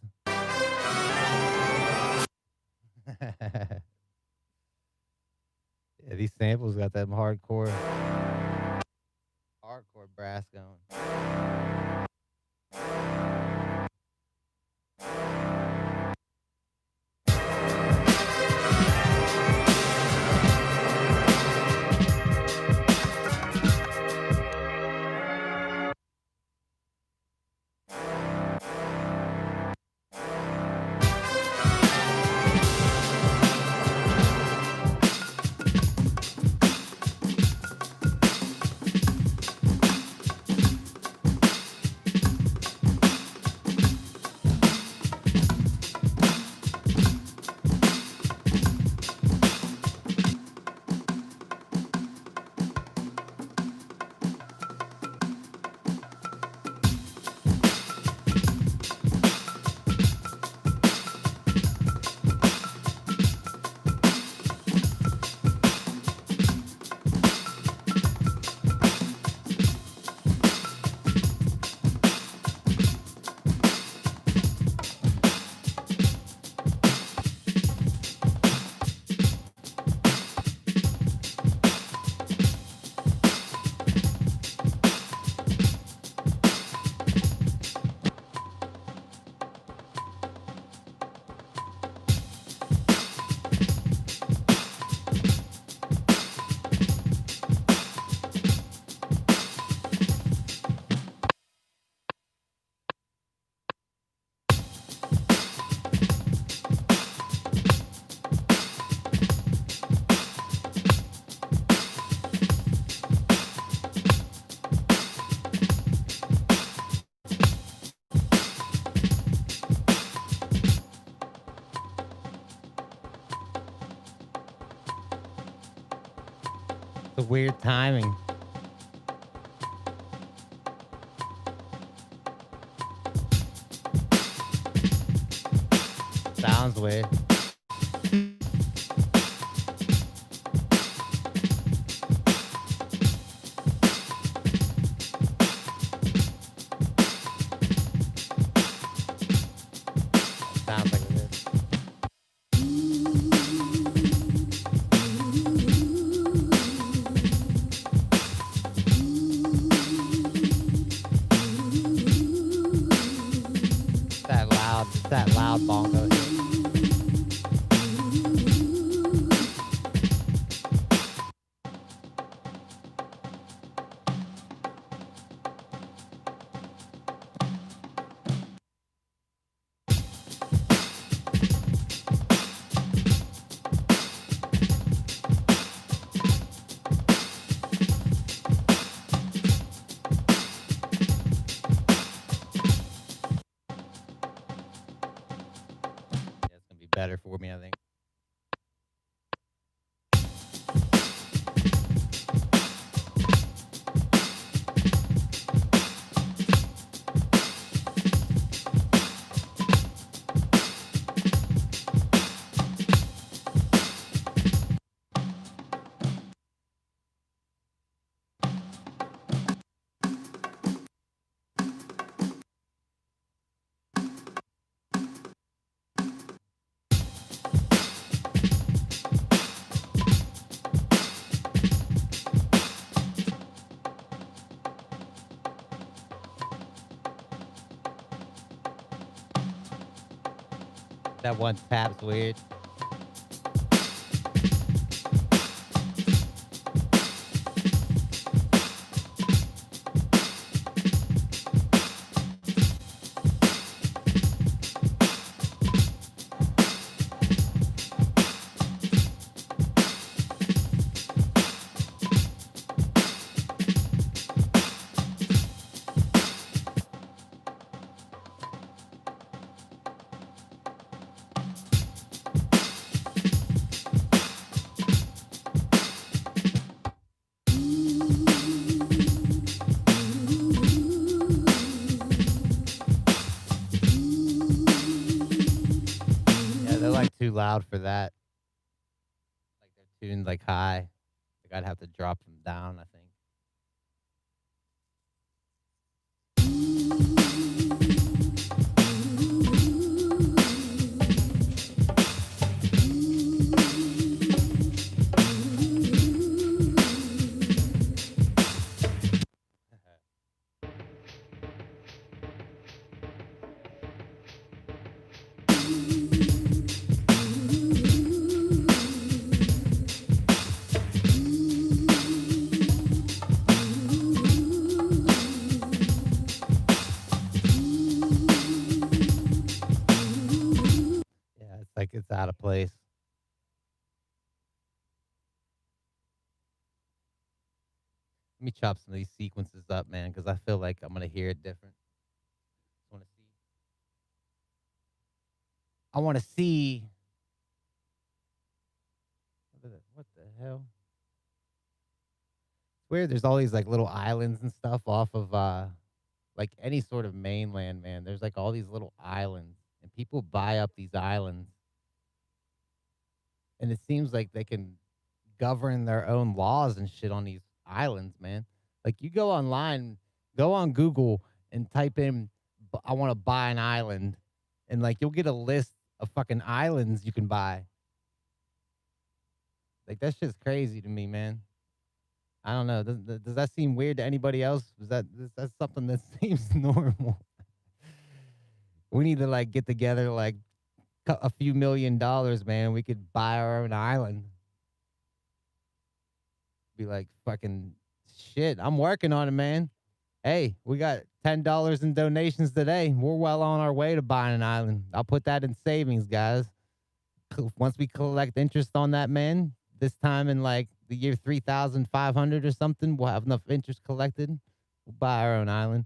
Yeah, these samples got that hardcore brass going. The weird timing. Sounds weird. Sounds like it is. That loud bongo hit. Better for me, I think. That one tap's weird. Yeah, they're like too loud for that. Like they're tuned like high. Like I'd have to drop them down, I think. Yeah, it's like it's out of place. Let me chop some of these sequences up, man, because I feel like I'm gonna hear it different. Want to see? I want to see. What the hell? It's weird. There's all these like little islands and stuff off of like any sort of mainland, man. There's like all these little islands, and people buy up these islands, and it seems like they can govern their own laws and shit on these islands, man. Like you go online, go on Google and type in I want to buy an island, and like you'll get a list of fucking islands you can buy. Like that's just crazy to me, man. I don't know. Does that seem weird to anybody else? Is that something that seems normal? We need to like get together like a few $1,000,000, man. We could buy our own island. Be like fucking shit. I'm working on it, man. Hey, we got $10 in donations today. We're well on our way to buying an island. I'll put that in savings, guys. Once we collect interest on that, man, this time in like the year 3,500 or something, we'll have enough interest collected. We'll buy our own island.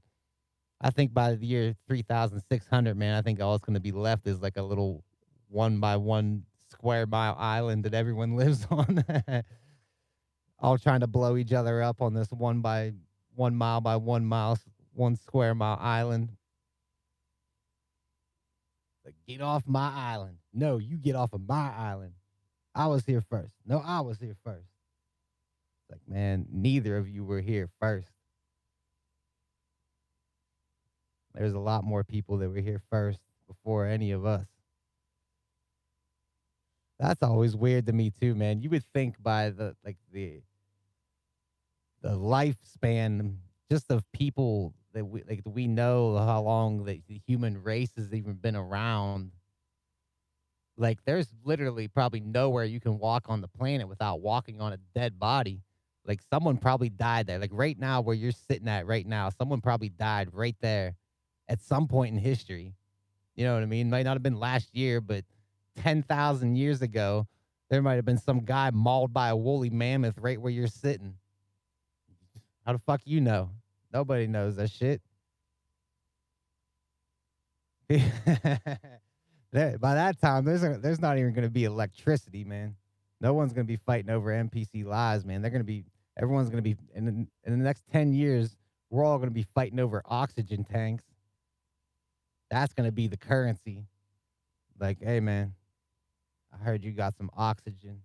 I think by the year 3,600, man, I think all it's going to be left is like a little 1 by 1 square mile island that everyone lives on. All trying to blow each other up on this 1 mile by 1 mile, 1 square mile island. Like, get off my island. No, you get off of my island. I was here first. No, I was here first. It's like, man, neither of you were here first. There's a lot more people that were here first before any of us. That's always weird to me too, man. You would think by the lifespan just of people that we know how long the human race has even been around. Like there's literally probably nowhere you can walk on the planet without walking on a dead body. Like someone probably died there. Like right now where you're sitting at right now, someone probably died right there at some point in history. You know what I mean? Might not have been last year, but 10,000 years ago, there might have been some guy mauled by a woolly mammoth right where you're sitting. How the fuck you know? Nobody knows that shit. By that time, there's not even going to be electricity, man. No one's going to be fighting over NPC lives, man. Everyone's going to be in the next 10 years. We're all going to be fighting over oxygen tanks. That's going to be the currency. Like, hey, man, I heard you got some oxygen.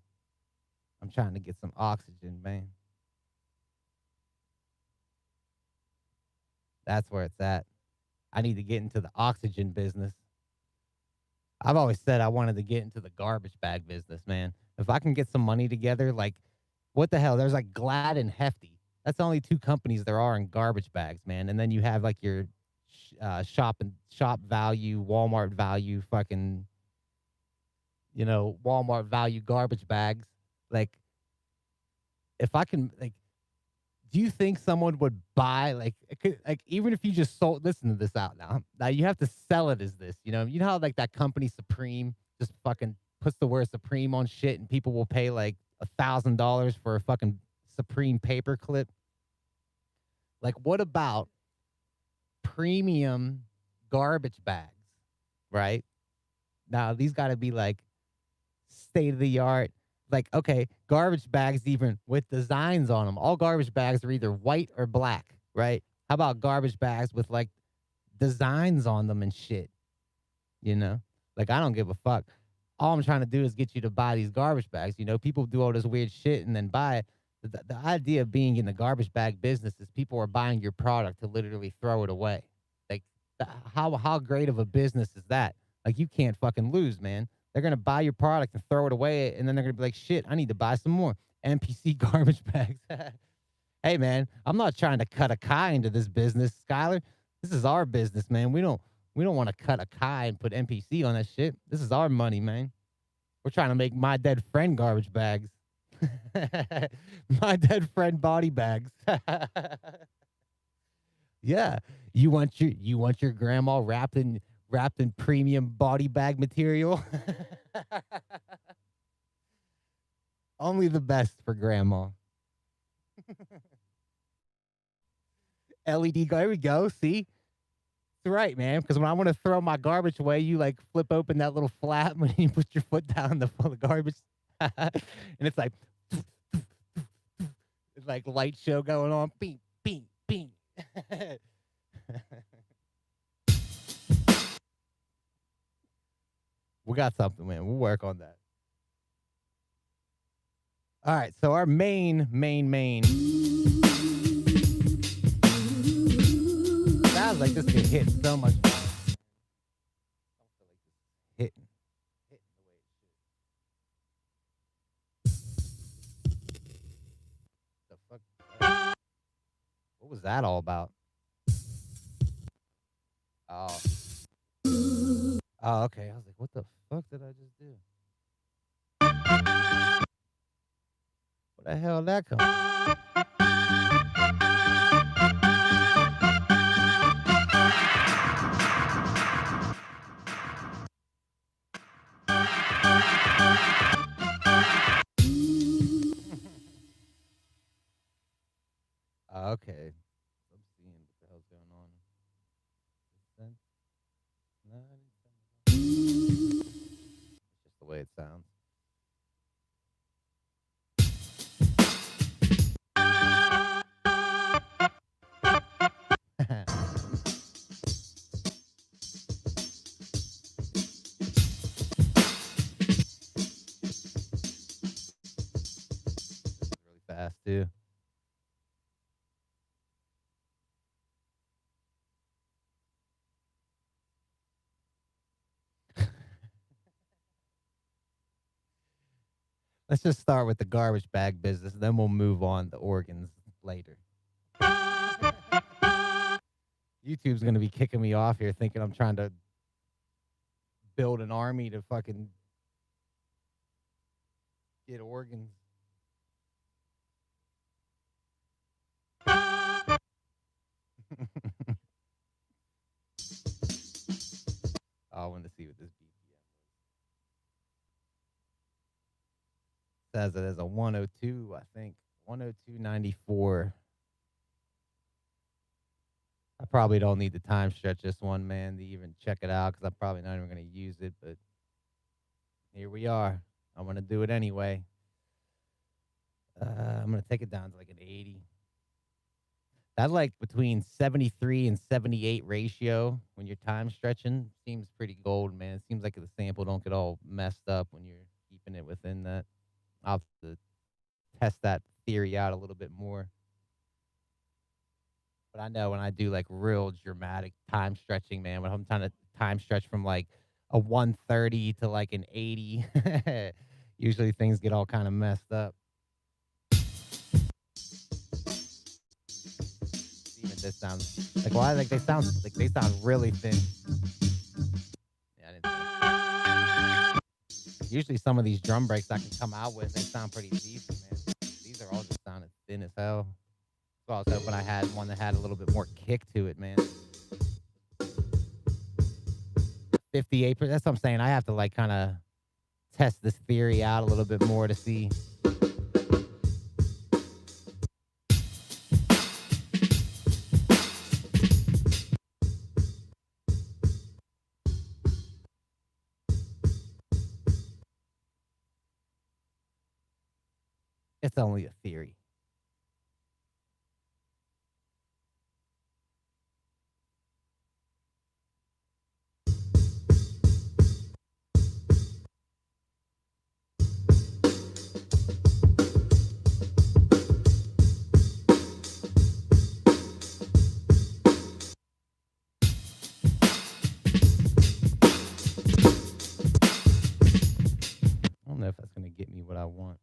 I'm trying to get some oxygen, man. That's where it's at. I need to get into the oxygen business. I've always said I wanted to get into the garbage bag business, man. If I can get some money together, like, what the hell? There's like Glad and Hefty. That's the only two companies there are in garbage bags, man. And then you have like your shop value, Walmart value, fucking Walmart value garbage bags. Like, if I can, like, do you think someone would buy, like, even if you just sold, listen to this out now. Now you have to sell it as this, you know how like that company Supreme just fucking puts the word Supreme on shit and people will pay like $1,000 for a fucking Supreme paper clip. Like, what about premium garbage bags, right? Now these got to be like state of the art. Like, okay, garbage bags even with designs on them. All garbage bags are either white or black, right? How about garbage bags with like designs on them and shit? Like, I don't give a fuck. All I'm trying to do is get you to buy these garbage bags. People do all this weird shit and then buy it. The idea of being in the garbage bag business is people are buying your product to literally throw it away. Like, how great of a business is that? Like, you can't fucking lose, man. They're going to buy your product and throw it away, and then they're going to be like, shit, I need to buy some more NPC garbage bags. Hey, man, I'm not trying to cut a Kai into this business, Skylar. This is our business, man. We don't want to cut a Kai and put NPC on that shit. This is our money, man. We're trying to make my dead friend garbage bags. My dead friend body bags. Yeah. You want your grandma wrapped in premium body bag material? Only the best for grandma. LED, there we go. See? Right, man. Because when I want to throw my garbage away, you like flip open that little flap when you put your foot down in the full of garbage, and it's like light show going on. Bing, bing, bing. We got something, man. We'll work on that. All right. So our main. Sounds like this can hit so much. I don't feel like this is hitting the way it should. The fuck? What was that all about? Oh. Oh, okay. I was like, what the fuck did I just do? Where the hell did that come from? Okay. I'm seeing what the hell's going on. No, it's just the way it sounds. Really fast too. Let's just start with the garbage bag business, and then we'll move on to organs later. YouTube's going to be kicking me off here thinking I'm trying to build an army to fucking get organs. I want to see what this BPM says. It as a 102, I think. 102.94. I probably don't need to time stretch this one, man, to even check it out because I'm probably not even going to use it. But here we are. I'm going to do it anyway. I'm going to take it down to like an 80. That like between 73 and 78 ratio when you're time stretching seems pretty gold, man. It seems like the sample don't get all messed up when you're keeping it within that. I'll have to test that theory out a little bit more. But I know when I do like real dramatic time stretching, man, when I'm trying to time stretch from like a 130 to like an 80, usually things get all kind of messed up. Even this sounds like, why? Like they sound really thin. Yeah, I didn't think. Usually some of these drum breaks I can come out with, they sound pretty decent, man. These are all just sounding thin as hell. So I was hoping I had one that had a little bit more kick to it, man. 58%. That's what I'm saying. I have to like kind of test this theory out a little bit more to see. It's only a theory. I don't know if that's going to get me what I want.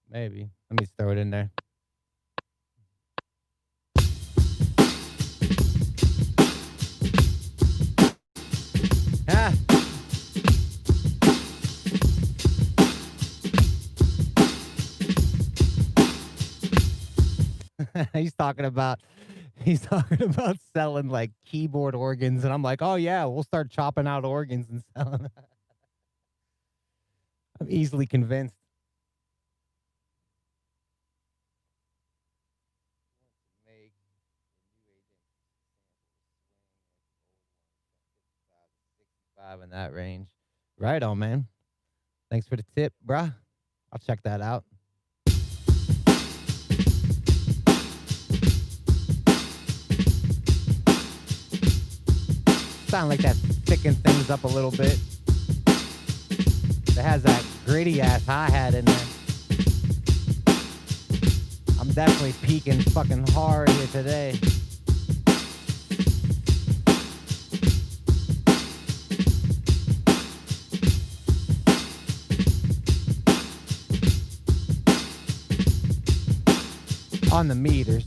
Maybe. Let me throw it in there. Ah. he's talking about selling like keyboard organs, and I'm like, oh yeah, we'll start chopping out organs and selling. I'm easily convinced. In that range. Right on, man. Thanks for the tip, bruh. I'll check that out. Sound like that thickens things up a little bit. It has that gritty ass hi-hat in there. I'm definitely peaking fucking hard here today. On the meters.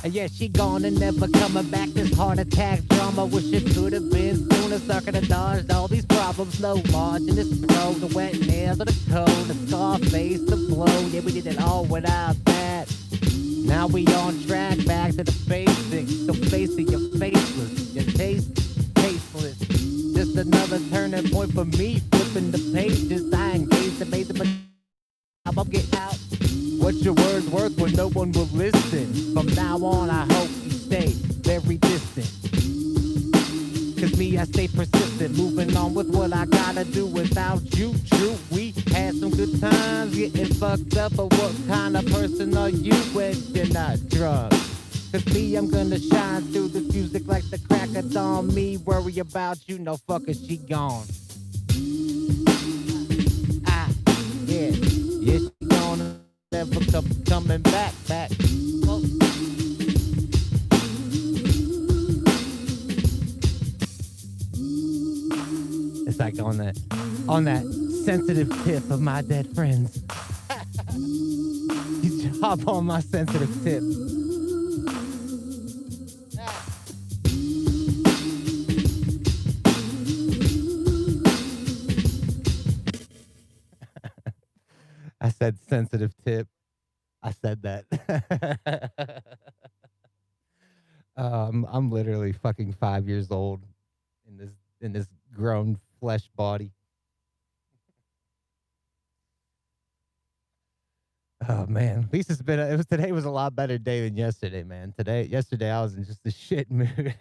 Yeah, she gone and never coming back. This heart attack drama, wish it could have been sooner. Sucker to dodge all these problems, no margin. This throw, the wet nails of the cold, the scar face, the blow. Yeah, we did it all without that. Now we on track, back to the basics. So face it, you're faceless, your taste tasteless. Just another turning point for me, flipping the pages. I engaged the basic, but I'm getting out. What's your words worth when no one will listen? From now on, I hope you stay very distant. Cause me, I stay persistent, moving on with what I gotta do without you. True, we had some good times getting fucked up, but what kind of person are you when you're not drunk? Cause me, I'm gonna shine through this music like the crack of dawn. Me, worry about you, no fucker, she gone. Yeah, she gone. Never coming back. Oh. It's like on that sensitive tip of my dead friends. You hop on my sensitive tip. I said sensitive tip. I said that. I'm literally fucking 5 years old in this grown flesh body. Oh man, at least today was a lot better day than yesterday, man. Yesterday I was in just a shit mood.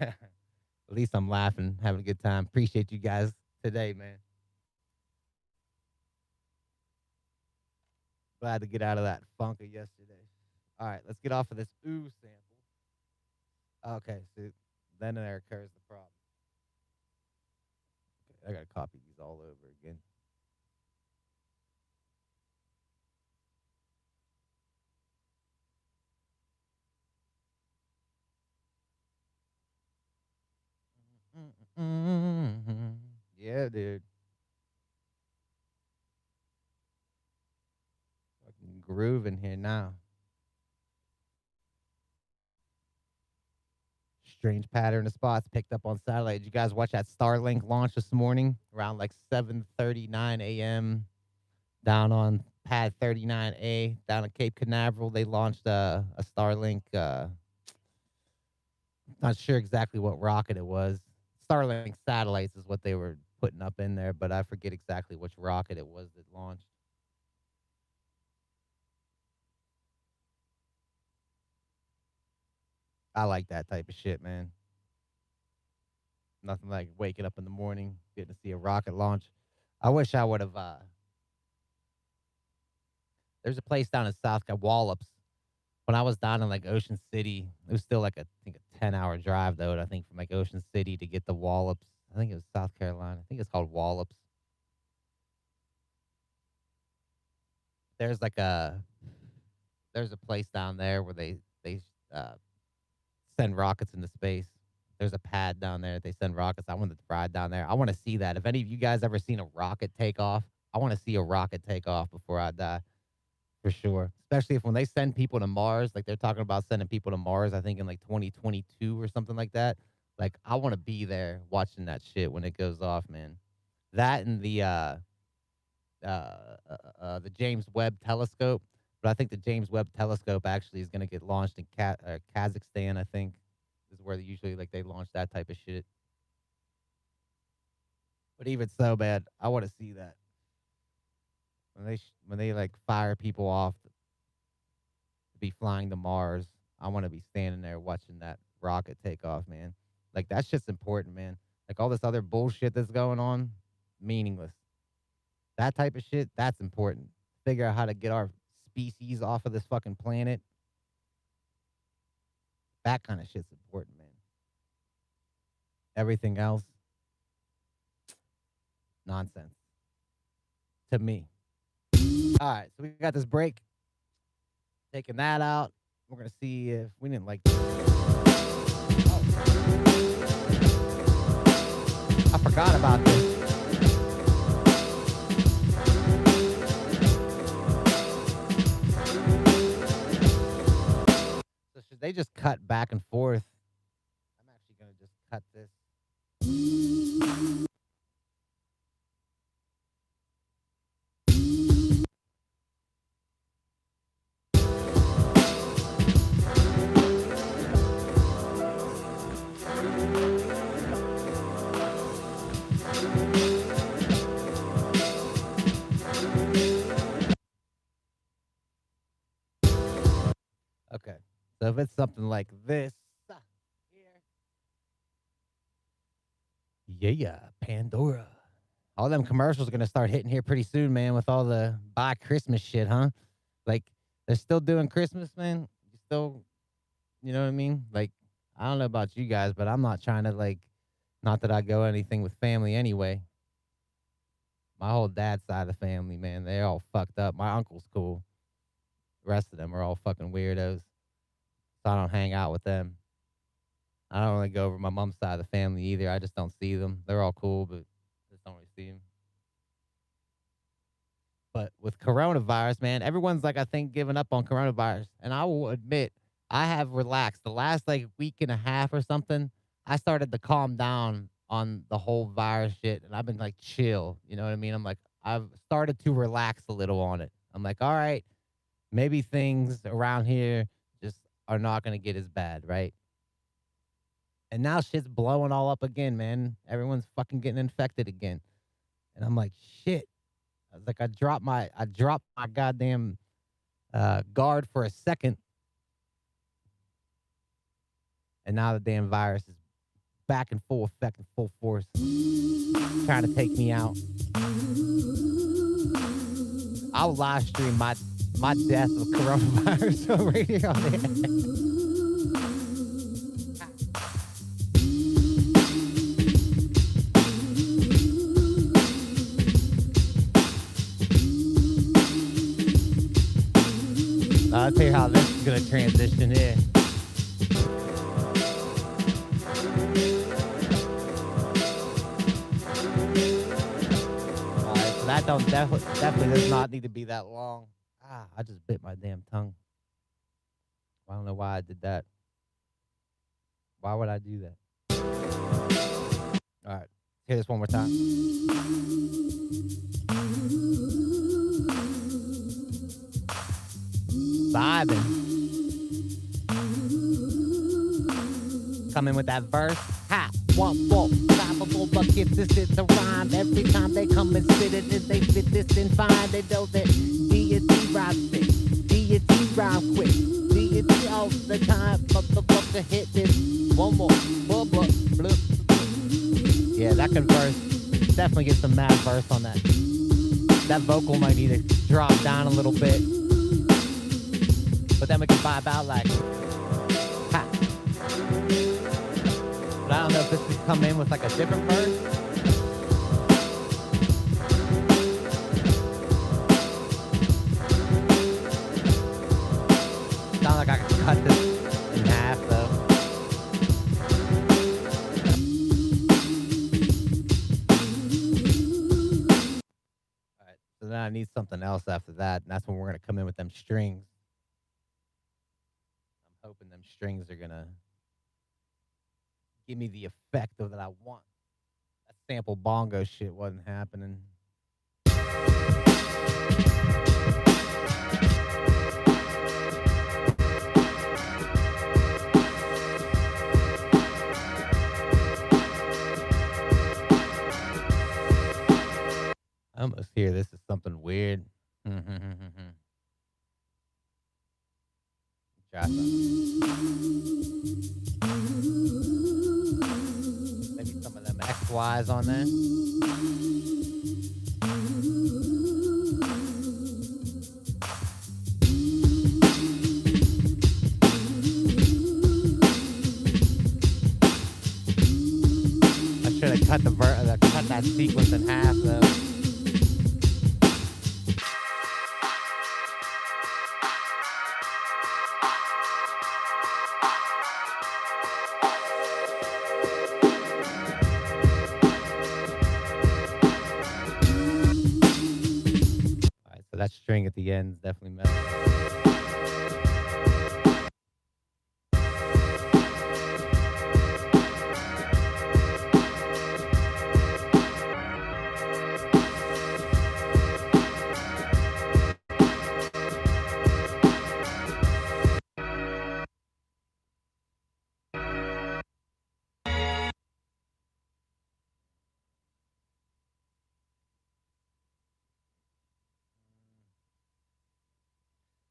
At least I'm laughing, having a good time. Appreciate you guys today, man. Glad to get out of that funk of yesterday. All right, let's get off of this ooh sample. Okay, so then there occurs the problem. Okay, I gotta copy these all over again. Mm-hmm. Yeah, dude. Fucking grooving here now. Strange pattern of spots picked up on satellite. Did you guys watch that Starlink launch this morning around like 7:39 a.m. down on pad 39A down at Cape Canaveral? They launched a Starlink. Not sure exactly what rocket it was. Starlink satellites is what they were putting up in there, but I forget exactly which rocket it was that launched. I like that type of shit, man. Nothing like waking up in the morning, getting to see a rocket launch. I wish I would have. There's a place down in South Carolina, Wallops. When I was down in like Ocean City, it was still like I think a 10-hour drive though. I think from like Ocean City to get to Wallops. I think it was South Carolina. I think it's called Wallops. There's like a place down there where they uh, send rockets into space. There's a pad down there. They send rockets. I wanted to ride down there. I want to see that. If any of you guys ever seen a rocket take off, I want to see a rocket take off before I die for sure. Especially if when they send people to Mars, like they're talking about sending people to Mars, I think in like 2022 or something like that. Like I want to be there watching that shit when it goes off, man. That and the James Webb Telescope. But I think the James Webb Telescope actually is going to get launched in Kazakhstan. I think is where they usually like they launch that type of shit. But even so, man, I want to see that when they like fire people off to be flying to Mars. I want to be standing there watching that rocket take off, man. Like that shit's important, man. Like all this other bullshit that's going on, meaningless. That type of shit, that's important. Figure out how to get our species off of this fucking planet. That kind of shit's important, man. Everything else, nonsense to me. All right, so we got this break. Taking that out. We're gonna see if we didn't like this. Oh, I forgot about this. So should they just cut back and forth? I'm actually gonna just cut this. Okay. So if it's something like this, yeah, Pandora. All them commercials are gonna start hitting here pretty soon, man. With all the buy Christmas shit, huh? Like they're still doing Christmas, man. You still, you know what I mean? Like I don't know about you guys, but I'm not trying to like, not that I go anything with family anyway. My whole dad's side of the family, man, they're all fucked up. My uncle's cool. The rest of them are all fucking weirdos. So I don't hang out with them. I don't really go over my mom's side of the family either. I just don't see them. They're all cool, but just don't really see them. But with coronavirus, man, everyone's like, I think, giving up on coronavirus. And I will admit, I have relaxed. The last like week and a half or something, I started to calm down on the whole virus shit. And I've been like chill. You know what I mean? I'm like, I've started to relax a little on it. I'm like, all right, maybe things around here just are not going to get as bad, right? And now shit's blowing all up again, man. Everyone's fucking getting infected again. And I'm like, shit. I was like, I dropped my goddamn guard for a second, and now the damn virus is back in full effect and full force, trying to take me out. I'll live stream my death of coronavirus right here on the air. I'll tell you how this is going to transition here. All right, so that definitely does not need to be that long. I just bit my damn tongue. I don't know why I did that. Why would I do that? All right, hear this one more time. Vibing. Coming with that verse. Ha! One, four, stoppable buckets. This is a rhyme. Every time they come and spit it, if they fit this in fine, they know that D&D rhymes thick. D&D rhyme quick. D&D all the time. Motherfucker hit this. One more. Blah, blah, blah. Yeah, that can verse. Definitely get some mad verse on that. That vocal might need to drop down a little bit. But then we can vibe out like, ha. But I don't know if this could come in with like a different verse. Sound like I could cut this in half though. Alright, so then I need something else after that, and that's when we're gonna come in with them strings. Hoping them strings are gonna give me the effect of that I want. That sample bongo shit wasn't happening. I almost hear this is something weird. Try some. Maybe some of them XYs on there. I should have cut that sequence in half though. That string at the end is definitely messed up.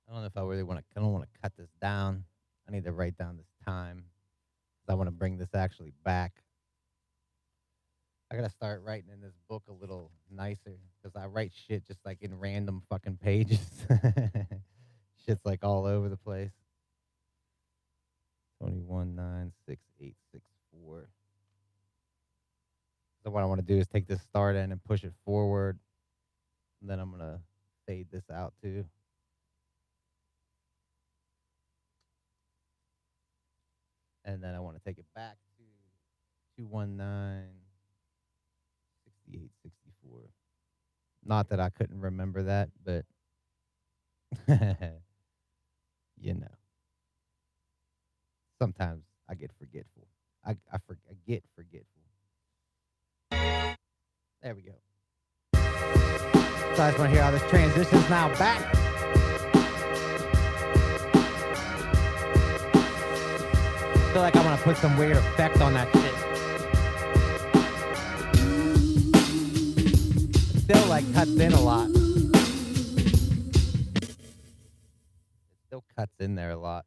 I don't know if I really want to. I don't want to cut this down. I need to write down this time. I want to bring this actually back. I gotta start writing in this book a little nicer because I write shit just like in random fucking pages. Shit's like all over the place. 21-9-6-8-6-4. So what I want to do is take this start end and push it forward. And then I'm gonna fade this out too. And then I want to take it back to 219, 68, 64. Not that I couldn't remember that, but you know. Sometimes I get forgetful. I get forgetful. There we go. So I just want to hear how this transitions now back. I feel like I want to put some weird effect on that shit. It still like cuts in a lot. It still cuts in there a lot.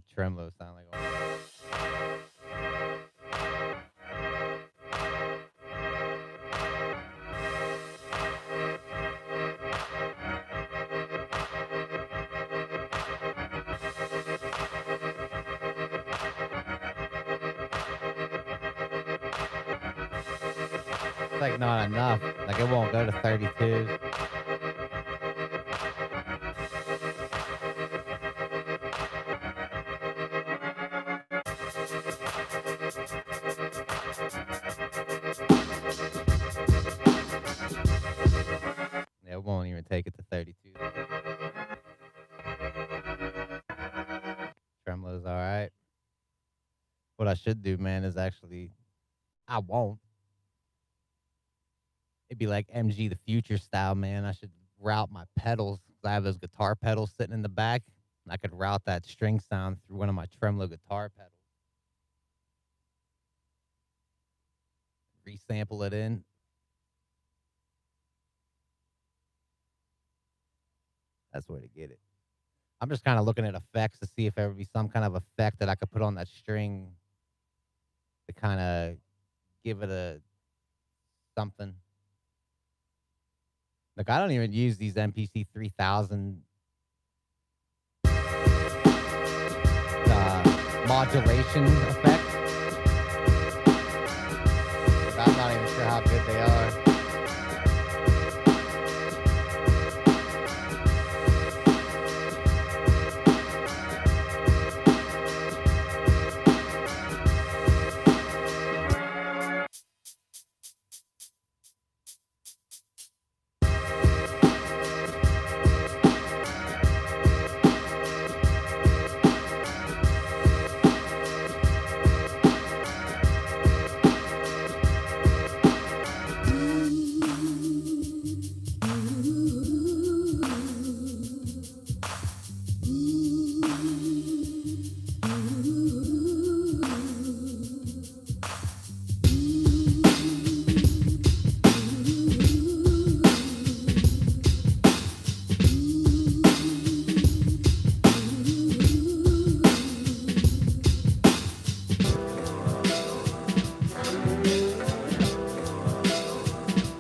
that tremolo sound like? It's like not enough. Like it won't go to 32. Yeah, it won't even take it to 32. Tremolo's all right. What I should do, man, is actually, I won't. It'd be like MG the Future style, man. I should route my pedals. I have those guitar pedals sitting in the back. I could route that string sound through one of my tremolo guitar pedals. Resample it in. That's where to get it. I'm just kind of looking at effects to see if there would be some kind of effect that I could put on that string to kind of give it a something. Like, I don't even use these MPC 3000 modulation effects. Like, I'm not even sure how good they are.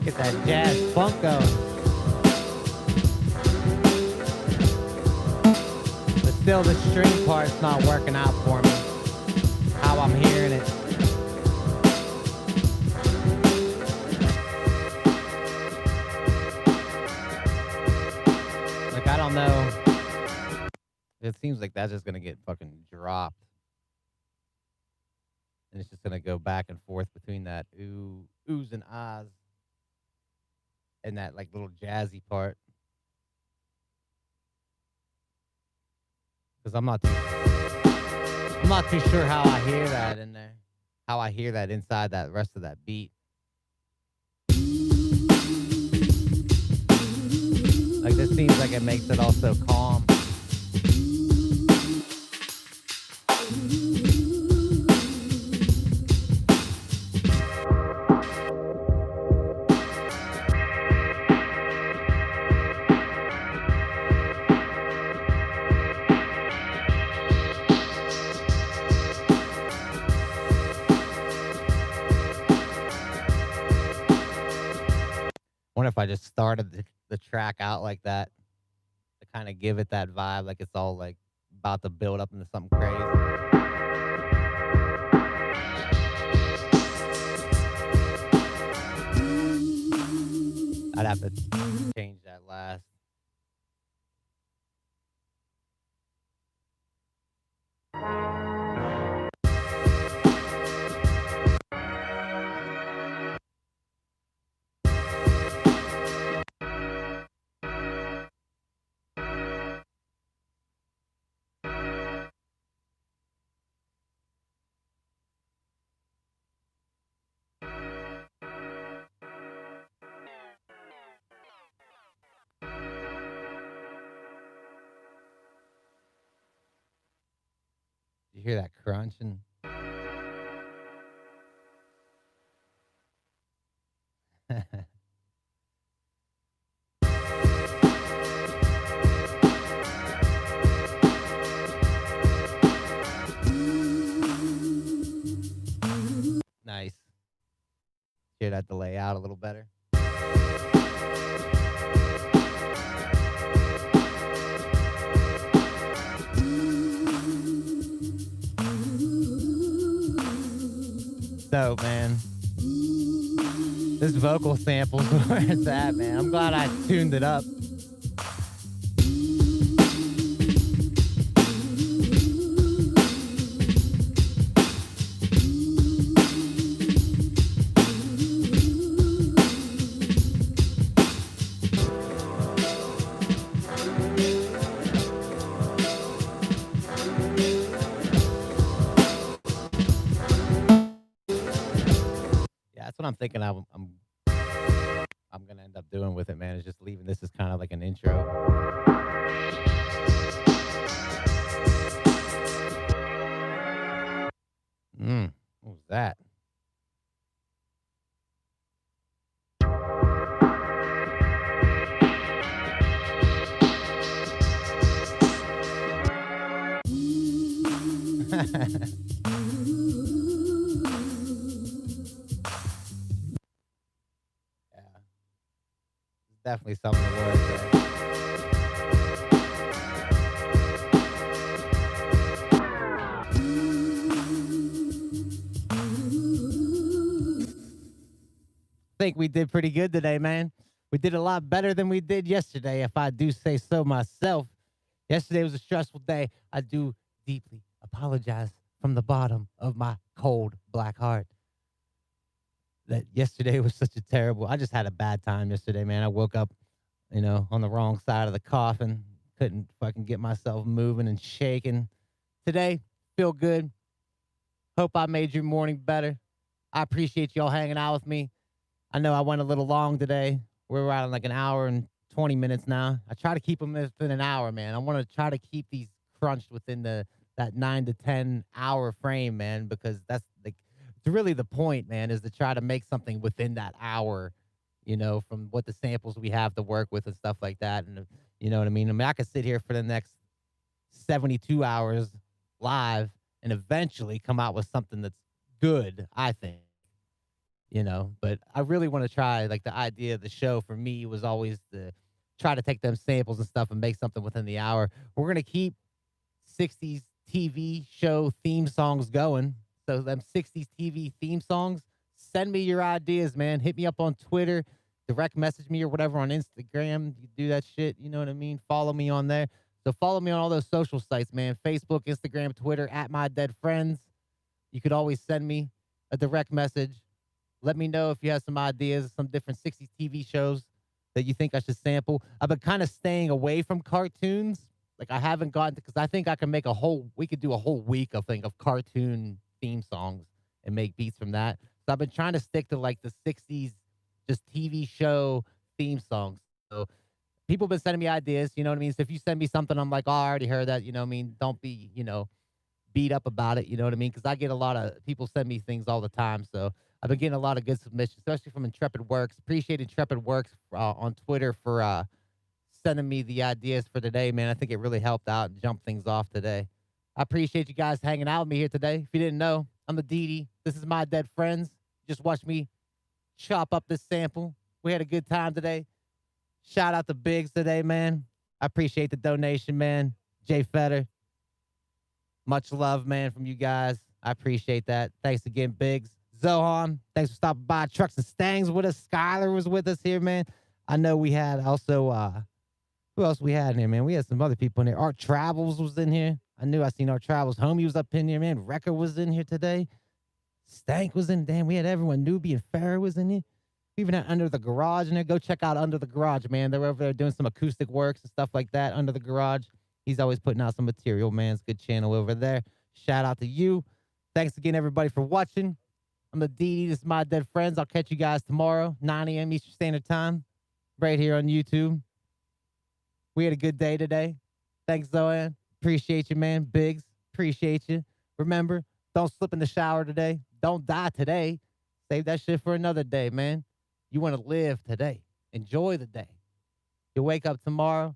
Get that jazz funk going. But still, the string part's not working out for me. How I'm hearing it. Like, I don't know. It seems like that's just gonna get fucking dropped. And it's just gonna go back and forth between that oohs and ahs and that like little jazzy part. Because I'm not too sure how I hear that in there. How I hear that inside that rest of that beat. Like, this seems like it makes it all so calm. Wonder if I just started the track out like that to kind of give it that vibe, like it's all like about to build up into something crazy. I'd have to change that last. You hear that crunching? hear that delay out a little better. So, man, this vocal sample's where it's at, man. I'm glad I tuned it up. Yeah, that's what I'm thinking. I'm gonna end up doing with it, man. Is just leaving this as kind of like an intro. What was that? Yeah, definitely something to work with. Think we did pretty good today, man. We did a lot better than we did yesterday, if I do say so myself. Yesterday was a stressful day. I do deeply apologize from the bottom of my cold black heart. That yesterday was such a terrible. I just had a bad time yesterday, man. I woke up, on the wrong side of the coffin. Couldn't fucking get myself moving and shaking. Today, feel good. Hope I made your morning better. I appreciate y'all hanging out with me. I know I went a little long today. We're around like an hour and 20 minutes now. I try to keep them within an hour, man. I want to try to keep these crunched within that 9 to 10 hour frame, man, because that's like it's really the point, man, is to try to make something within that hour, from what the samples we have to work with and stuff like that. And you know what I mean? I mean, I could sit here for the next 72 hours live and eventually come out with something that's good, I think. But I really want to try, like, the idea of the show for me was always to try to take them samples and stuff and make something within the hour. We're going to keep 60s TV show theme songs going. So them 60s TV theme songs, send me your ideas, man. Hit me up on Twitter, direct message me or whatever on Instagram. You do that shit, you know what I mean? Follow me on there. So follow me on all those social sites, man. Facebook, Instagram, Twitter, @MyDeadFriendz. You could always send me a direct message. Let me know if you have some ideas, some different 60s TV shows that you think I should sample. I've been kind of staying away from cartoons. Like, I haven't gotten, because I think I can make we could do a whole week of cartoon theme songs and make beats from that. So I've been trying to stick to like the 60s, just TV show theme songs. So people have been sending me ideas, you know what I mean? So if you send me something, I'm like, oh, I already heard that, you know what I mean? Don't be, beat up about it, you know what I mean? Because I get a lot of people send me things all the time. So I've been getting a lot of good submissions, especially from Intrepid Works. Appreciate Intrepid Works on Twitter for sending me the ideas for today, man. I think it really helped out and jumped things off today. I appreciate you guys hanging out with me here today. If you didn't know, I'm the DD. This is My Dead Friends. Just watch me chop up this sample. We had a good time today. Shout out to Biggs today, man. I appreciate the donation, man. Jay Fetter. Much love, man, from you guys. I appreciate that. Thanks again, Biggs. Zohan, thanks for stopping by. Trucks and Stangs with us. Skylar was with us here, man. I know we had also, who else we had in here, man? We had some other people in here. Art Travels was in here. I seen Art Travels. Homie was up in here, man. Wrecker was in here today. Stank was in. Damn, we had everyone. Newbie and Farrah was in here. We even had Under the Garage in there. Go check out Under the Garage, man. They're over there doing some acoustic works and stuff like that. Under the Garage. He's always putting out some material, man. It's a good channel over there. Shout out to you. Thanks again, everybody, for watching. I'm the DD. This is My Dead Friends. I'll catch you guys tomorrow, 9 a.m. Eastern Standard Time, right here on YouTube. We had a good day today. Thanks, Zoan. Appreciate you, man. Biggs, appreciate you. Remember, don't slip in the shower today. Don't die today. Save that shit for another day, man. You want to live today. Enjoy the day. You wake up tomorrow.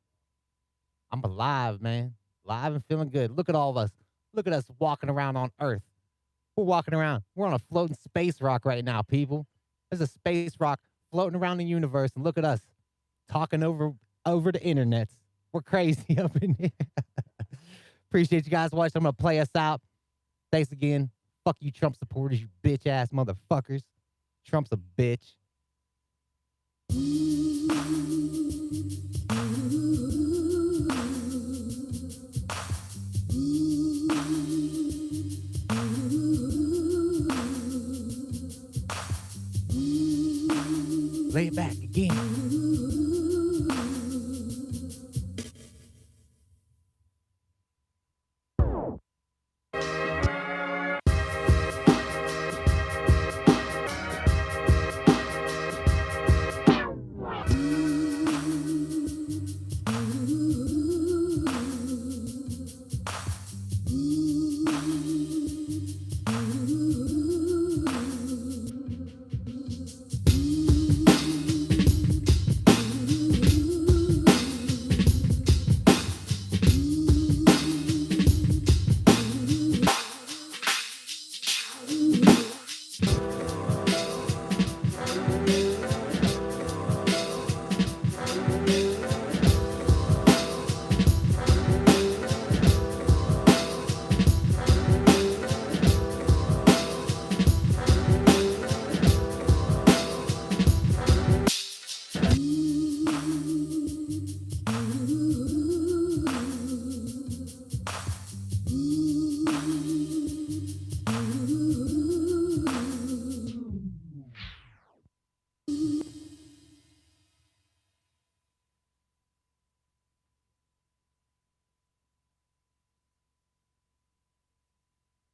I'm alive, man. Alive and feeling good. Look at all of us. Look at us walking around on Earth. We're walking around. We're on a floating space rock right now, people. There's a space rock floating around the universe, and look at us talking over the internets. We're crazy up in here. Appreciate you guys watching. I'm gonna play us out. Thanks again. Fuck you, Trump supporters, you bitch ass motherfuckers. Trump's a bitch. Lay it back again.